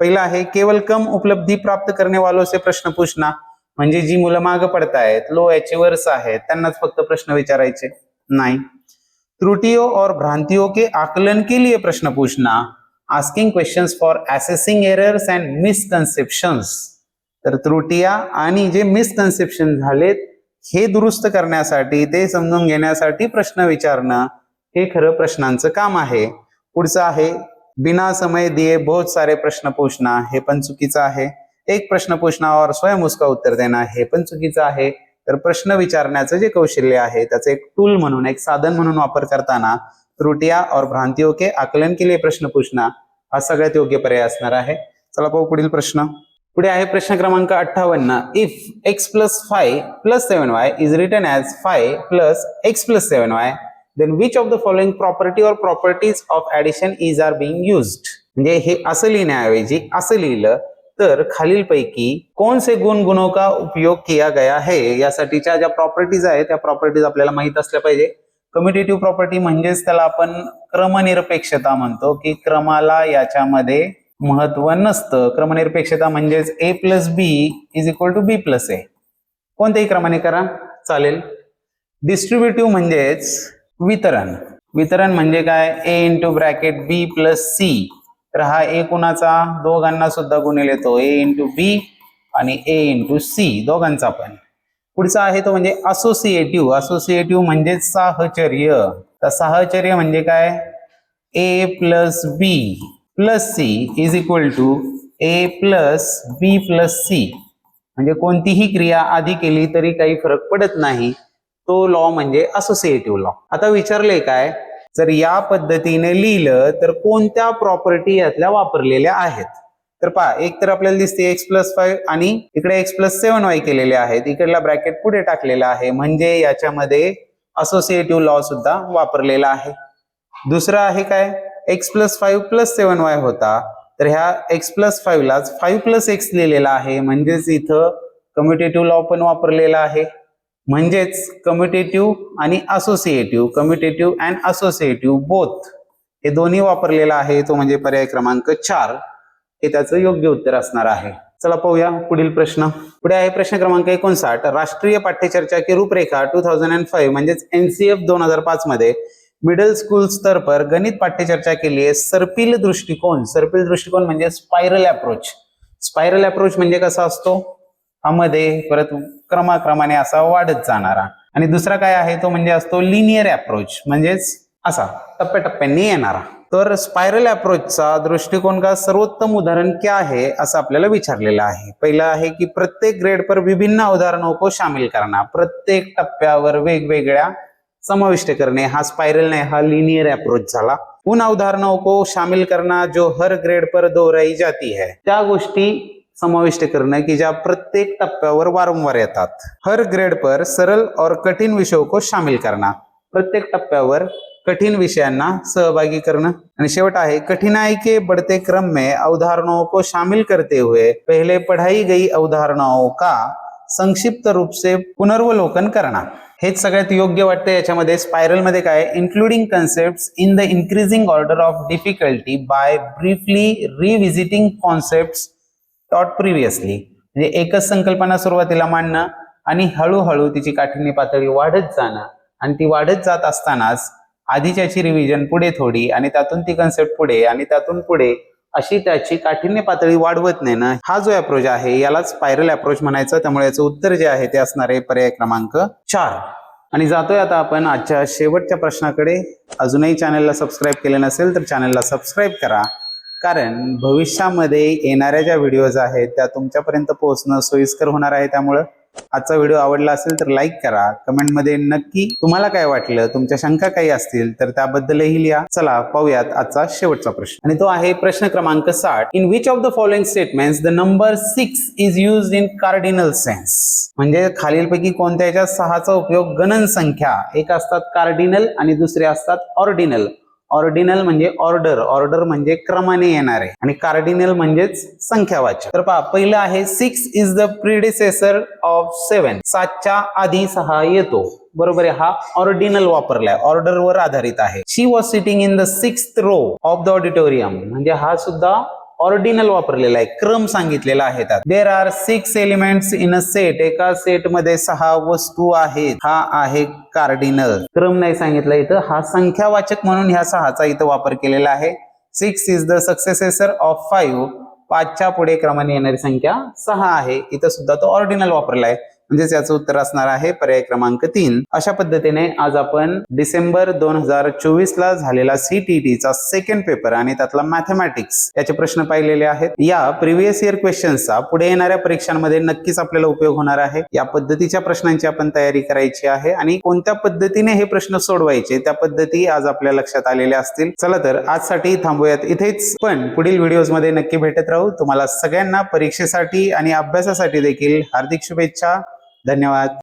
पहिला आहे, केवळ कम उपलब्धी प्राप्त करने वालों से प्रश्न पूछना, म्हणजे जी मुलं मागे पडतायत, लो अचीवर्स आहेत, त्यांनाच फक्त प्रश्न विचारायचे नाही। त्रुटियों और भ्रांतियों के आकलन के लिए प्रश्न पूछना, asking questions for assessing errors and misconceptions. तर त्रुटिया आणि जे मिसकन्सेप्शन झालेत हे दुरुस्त करण्यासाठी, ते समजून घेण्यासाठी प्रश्न विचारणं हे खरं प्रश्नांचं काम आहे। पुढचं आहे, बिना समय दिए बहुत सारे प्रश्न पूछना, हे पण चुकीचं आहे। एक प्रश्न पूछना और स्वयं उसका उत्तर देना, हे पण चुकीचं आहे। तर प्रश्न विचारण्याचं जे कौशल्य आहे त्याचं एक टूल म्हणून, एक साधन म्हणून वापर करताना त्रुटिया और भ्रांतियों के आकलन के लिए प्रश्न पूछना हा सगळ्यात योग्य पर्याय असणार आहे। चला पाहू पुढील प्रश्न। पुढे आहे प्रश्न क्रमांक 58। If x + 5 + 7y is written as 5 + x + 7y, then which of the following property or properties of addition is are being used? म्हणजे हे असं लिहिण्याऐवजी असं लिहिलं तर खालीलपैकी कौन से गुणों का उपयोग किया गया है, यासाठीच्या ज्या प्रॉपर्टीज आहेत त्या प्रॉपर्टीज आपल्याला माहित असल्या पाहिजे। कम्युटेटिव्ह प्रॉपर्टी म्हणजेच त्याला आपण क्रमनिरपेक्षता म्हणतो, की क्रमाला याच्यामध्ये महत्व नसतं. क्रमनिरपेक्षता म्हणजेच a plus b is equal to b plus a. कोणत्याही क्रमाने करा चालेल. डिस्ट्रीब्युटिव्ह म्हणजेच वितरण. वितरण म्हणजे काय, a into bracket b plus c. तर हा a कुणाचा, दोघांना सुद्धा गुणिले तो a इंटू बी आणि a इंटू सी दोघांचा पण. पुढचा आहे तो म्हणजे असोसिएटिव्ह. असोसिएटिव्ह म्हणजे साहचर्य. तर साहचर्य म्हणजे काय, a plus b plus c is equal to a plus b plus c. म्हणजे कोणतीही क्रिया आधी केली तरी काही फरक पडत नाही. तो लॉ म्हणजे असोसिएटिव्ह लॉ. आता विचारले काय, जर या पद्धतीने लिहिलं तर कोणत्या प्रॉपर्टी यातल्या वापरलेल्या आहेत. तर पहा, एक तर आपल्याला दिसते x+5 आणि इकडे x+7y केलेले आहेत. इकडला ब्रॅकेट पुढे टाकलेला आहे, म्हणजे याच्यामध्ये असोसिएटिव्ह लॉ सुद्धा वापरलेला आहे. दुसरं आहे काय, x+5 + 7y होता, तर ह्या x+5 लाच 5 + x लिहिलेला आहे, म्हणजेच इथं कम्युटेटिव्ह लॉ पण वापरलेला आहे. म्हणजेच कम्युटेटिव्ह आणि associative, commutative and associative both हे दोन्ही वापरलेला आहे. तो म्हणजे पर्याय क्रमांक 4 हे त्याचं योग्य उत्तर असणार आहे. चला पाहूया पुढील प्रश्न. पुढे आहे प्रश्न क्रमांक 59. राष्ट्रीय पाठ्यचर्चा की रूपरेखा 2005 म्हणजेच NCF 2005 मध्ये मिडल स्कूल स्तर पर गणित पाठ्यचर्चा के लिए सर्पिल दृष्टिकोन. सर्पिल दृष्टिकोन म्हणजे स्पायरल अप्रोच. स्पायरल अप्रोच म्हणजे कसा असतो, हा मध्ये परत क्रमाक्रमाने असा वाढत जाणारा. आणि दुसरा काय आहे तो म्हणजे असतो लिनियर अप्रोच, म्हणजेच असा टप्प्याटप्प्याने येणारा. तर स्पायरल अप्रोचचा दृष्टिकोन का सर्वोत्तम उदाहरण क्या है असं आपल्याला विचारलेलं आहे. पहिलं आहे की प्रत्येक ग्रेड पर विभिन्न अवधारणों को शामिल करना. प्रत्येक टप्प्यावर वेगवेगळ्या समाविष्ट करणे, हा स्पायरल नाही, हा लिनियर अप्रोच झाला. उन अवधारणाओं को शामिल करना जो हर ग्रेड पर दोहराई जाती है. त्या गोष्टी समाविष्ट करणं की ज्या प्रत्येक टप्प्यावर वारंवार येतात. हर ग्रेड पर सरल और कठीण विषयों को शामिल करना. प्रत्येक टप्प्यावर कठीण विषयांना सहभागी करणं. आणि शेवट आहे कठिनाई के बढ़ते क्रम में अवधारणाओं को शामिल करते हुए पहले पढ़ाई गई अवधारणाओं का संक्षिप्त रूप से पुनर्वलोकन करना. हेच सगळ्यात योग्य वाटतं याच्यामध्ये. स्पायरल मध्ये काय, including concepts in the increasing order of difficulty by briefly revisiting concepts taught previously. म्हणजे एकच संकल्पना सुरुवातीला मांडणं आणि हळूहळू तिची काठिण्य पातळी वाढत जाणं, आणि ती वाढत जात असतानाच आधीच्याची रिव्हिजन पुढे थोडी आणि त्यातून ती कन्सेप्ट पुढे आणि त्यातून पुढे अशी त्याची काठिण्य पातळी वाढवत नेणं, हा जो अप्रोच आहे याला स्पायरल अप्रोच म्हणायचं. त्यामुळे याचं उत्तर जे आहे ते असणार आहे पर्याय क्रमांक 4. आणि जातोय आता आपण आजच्या शेवटच्या प्रश्नाकडे. अजूनही चॅनलला सबस्क्राईब केलं नसेल तर चॅनलला सबस्क्राईब करा, कारण भविष्यामध्ये येणाऱ्या ज्या व्हिडिओज आहेत त्या तुमच्यापर्यंत पोहोचणं सोयीस्कर होणार आहे. त्यामुळं आजचा व्हिडिओ आवडला असेल तर लाईक करा. कमेंटमध्ये नक्की तुम्हाला काय वाटलं, तुमच्या शंका काही असतील तर त्याबद्दलही लिहा. चला पाहूयात आजचा शेवटचा प्रश्न, आणि तो आहे प्रश्न क्रमांक 60. In which of the following statements the number 6 is used in cardinal sense. म्हणजे खालीलपैकी कोणत्याच्या 6चा उपयोग गणन संख्या, एक असतात कार्डिनल आणि दुसरे असतात ऑर्डिनल. ऑर्डिनल म्हणजे ऑर्डर, ऑर्डर म्हणजे क्रमाने येणारे, आणि कार्डिनल म्हणजेच संख्यावाचक. तर पहा, पहिलं आहे 6 इज द प्रिडिसेसर ऑफ 7. 7च्या आधी 6 येतो, बरोबर आहे. हा ऑर्डिनल वापरलाय, ऑर्डरवर आधारित आहे. She was sitting in the 6th row of the auditorium, म्हणजे हा सुद्धा ऑर्डिनल वापरलेला आहे, क्रम सांगितलेला आहे त्यात. There are 6 elements in a set. एका सेट मध्ये 6 वस्तू आहेत, हा आहे कार्डिनल. क्रम नाही सांगितलं इथं, हा संख्यावाचक म्हणून ह्या 6चा इथं वापर केलेला आहे. 6 इज द सक्सेसेसर ऑफ 5. 5च्या पुढे क्रमाने येणारी संख्या 6 आहे. इथं सुद्धा तो ऑर्डिनल वापरला आहे, म्हणजेच याचं उत्तर असणार आहे पर्याय क्रमांक 3. अशा पद्धतीने आज आपण डिसेंबर 2024 ला झालेला CTETचा सेकंड पेपर आणि त्यातला मॅथमॅटिक्स याचे प्रश्न पाहिलेले आहेत. या प्रिव्हियस इयर क्वेश्चन्सचा पुढे येणाऱ्या परीक्षांमध्ये नक्कीच आपल्याला उपयोग होणार आहे. या पद्धतीच्या प्रश्नांची आपण तयारी करायची आहे, आणि कोणत्या पद्धतीने हे प्रश्न सोडवायचे त्या पद्धती आज आपल्या लक्षात आलेल्या असतील. चला तर आजसाठी थांबूयात इथेच, पण पुढील व्हिडिओज मध्ये नक्की भेटत राहू. तुम्हाला सगळ्यांना परीक्षेसाठी आणि अभ्यासासाठी देखील हार्दिक शुभेच्छा. धन्यवाद.